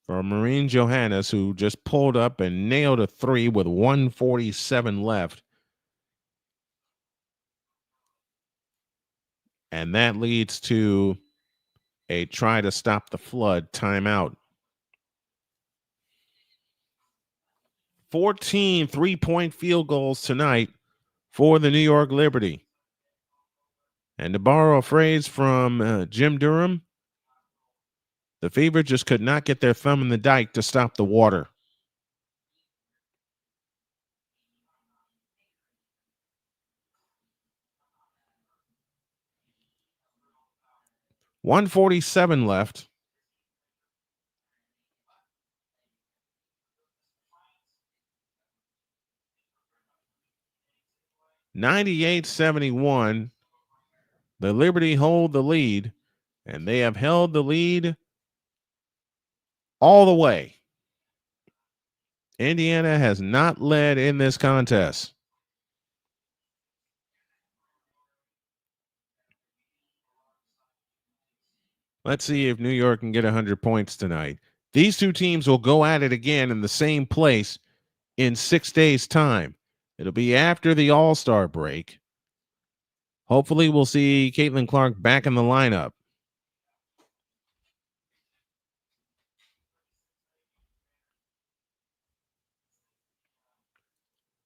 for Maureen Johannes, who just pulled up and nailed a 3 with 1:47 left. And that leads to a try to stop the flood timeout. 14 3-point field goals tonight for the New York Liberty. And to borrow a phrase from Jim Durham, the Fever just could not get their thumb in the dike to stop the water. $147 left. $98-71. The Liberty hold the lead, and they have held the lead all the way. Indiana has not led in this contest. Let's see if New York can get 100 points tonight. These two teams will go at it again in the same place in 6 days' time. It'll be after the All-Star break. Hopefully, we'll see Caitlin Clark back in the lineup.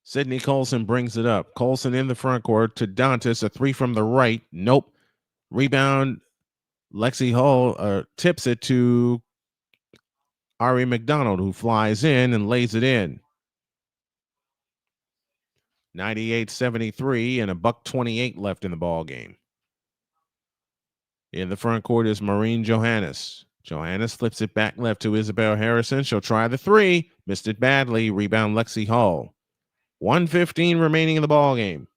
Sydney Colson brings it up. Colson in the front court to Dantas, a three from the right. Nope. Rebound. Lexi Hull tips it to Ari McDonald, who flies in and lays it in. 98-73 and a $1.28 left in the ball game. In the front court is Maureen Johannes. Johannes flips it back left to Isabel Harrison. She'll try the three. Missed it badly. Rebound Lexi Hull. 1:15 remaining in the ball game.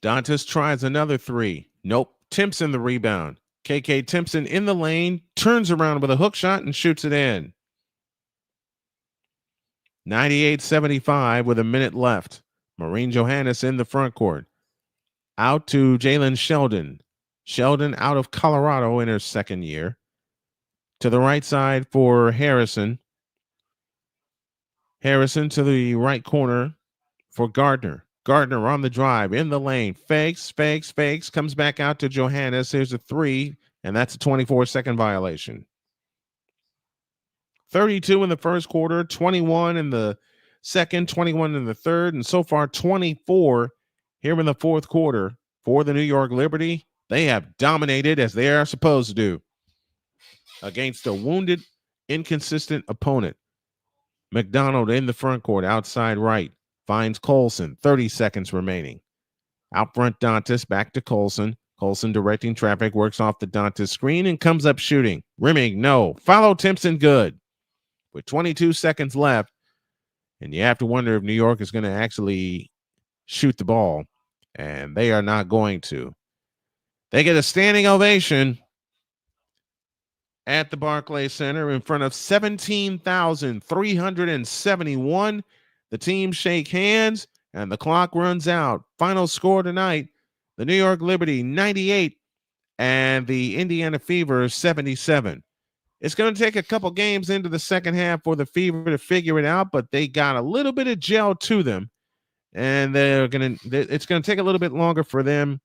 Dantas tries another three. Nope. Timpson the rebound. KK Timpson in the lane, turns around with a hook shot and shoots it in. 98-75 with a minute left. Maureen Johannes in the front court. Out to Jalen Sheldon. Sheldon out of Colorado in her second year. To the right side for Harrison. Harrison to the right corner for Gardner. Gardner on the drive, in the lane. Fakes, comes back out to Johannes. Here's a three, and that's a 24-second violation. 32 in the first quarter, 21 in the second, 21 in the third, and so far 24 here in the fourth quarter for the New York Liberty. They have dominated as they are supposed to do against a wounded, inconsistent opponent. McDonald in the front court, outside right, finds Colson, 30 seconds remaining. Out front, Dantas, back to Colson. Colson directing traffic, works off the Dantas screen and comes up shooting. Rimming, no. Follow Timpson, good. With 22 seconds left, and you have to wonder if New York is going to actually shoot the ball, and they are not going to. They get a standing ovation at the Barclays Center in front of 17,371. The teams shake hands, and the clock runs out. Final score tonight, the New York Liberty 98 and the Indiana Fever 77. It's going to take a couple games into the second half for the Fever to figure it out, but they got a little bit of gel to them, and it's going to take a little bit longer for them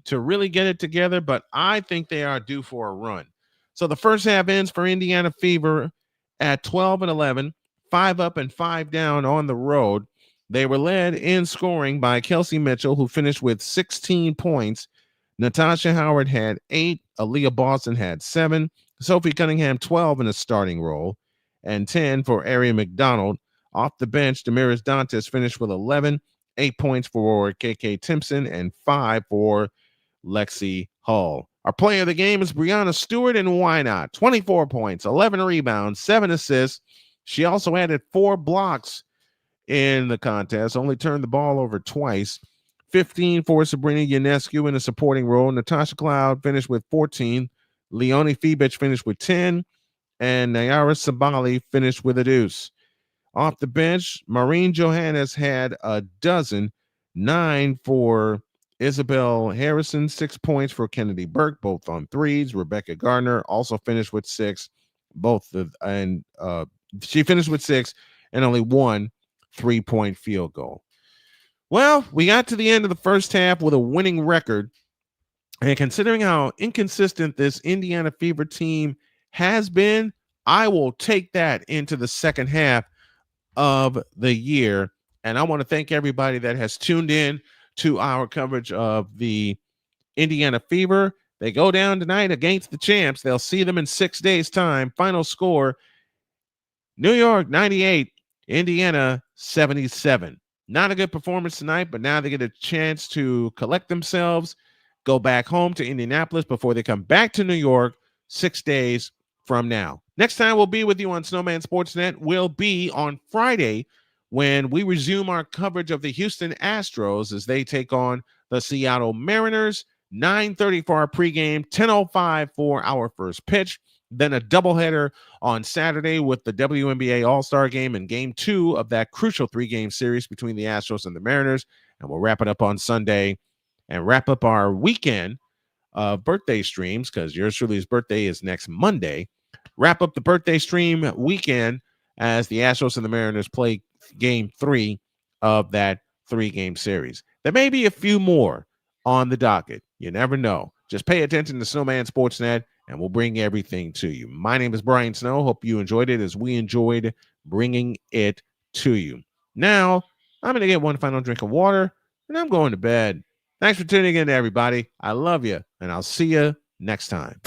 to really get it together, but I think they are due for a run. So the first half ends for Indiana Fever at 12-11, 5 up and 5 down on the road. They were led in scoring by Kelsey Mitchell, who finished with 16 points. Natasha Howard had 8. Aaliyah Boston had 7. Sophie Cunningham, 12 in a starting role, and 10 for Ari McDonald. Off the bench, Damaris Dantas finished with 11, 8 points for KK Timpson, and 5 for Lexi Hull. Our player of the game is Brianna Stewart, and why not? 24 points, 11 rebounds, 7 assists. She also added 4 blocks in the contest, only turned the ball over twice. 15 for Sabrina Ionescu in a supporting role. Natasha Cloud finished with 14. Leonie Fibich finished with 10. And Nayara Sabali finished with a deuce. Off the bench, Maureen Johannes had a dozen. 9 for Isabel Harrison, 6 points for Kennedy Burke, both on threes. Rebecca Gardner also finished with 6. She finished with 6 and only 1 3-point field goal. Well, we got to the end of the first half with a winning record. And considering how inconsistent this Indiana Fever team has been, I will take that into the second half of the year. And I want to thank everybody that has tuned in to our coverage of the Indiana Fever. They go down tonight against the champs. They'll see them in 6 days' time. Final score, New York 98, Indiana 77. Not a good performance tonight, but now they get a chance to collect themselves, go back home to Indianapolis before they come back to New York 6 days from now. Next time we'll be with you on Snowman Sportsnet will be on Friday when we resume our coverage of the Houston Astros as they take on the Seattle Mariners. 9:30 for our pregame, 10:05 for our first pitch. Then a doubleheader on Saturday with the WNBA All-Star Game and Game 2 of that crucial 3-game series between the Astros and the Mariners. And we'll wrap it up on Sunday and wrap up our weekend of birthday streams because yours truly's birthday is next Monday wrap up the birthday stream weekend as the Astros and the Mariners play game 3 of that 3-game series. There may be a few more on the docket. You never know. Just pay attention to Snowman Sportsnet, and we'll bring everything to you. My name is Brian Snow. Hope you enjoyed it as we enjoyed bringing it to you. Now, I'm going to get one final drink of water, and I'm going to bed. Thanks for tuning in, everybody. I love you, and I'll see you next time.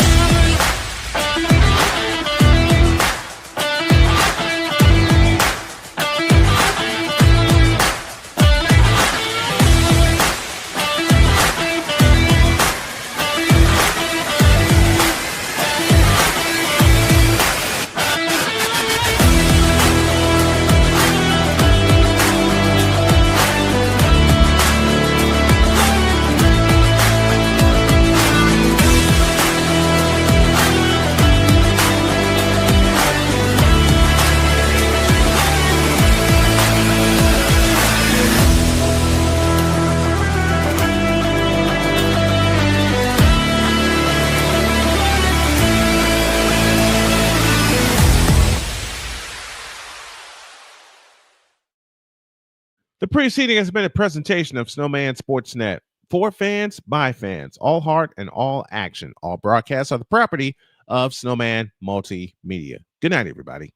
The preceding has been a presentation of Snowman Sportsnet. For fans, by fans, all heart and all action. All broadcasts are the property of Snowman Multimedia. Good night, everybody.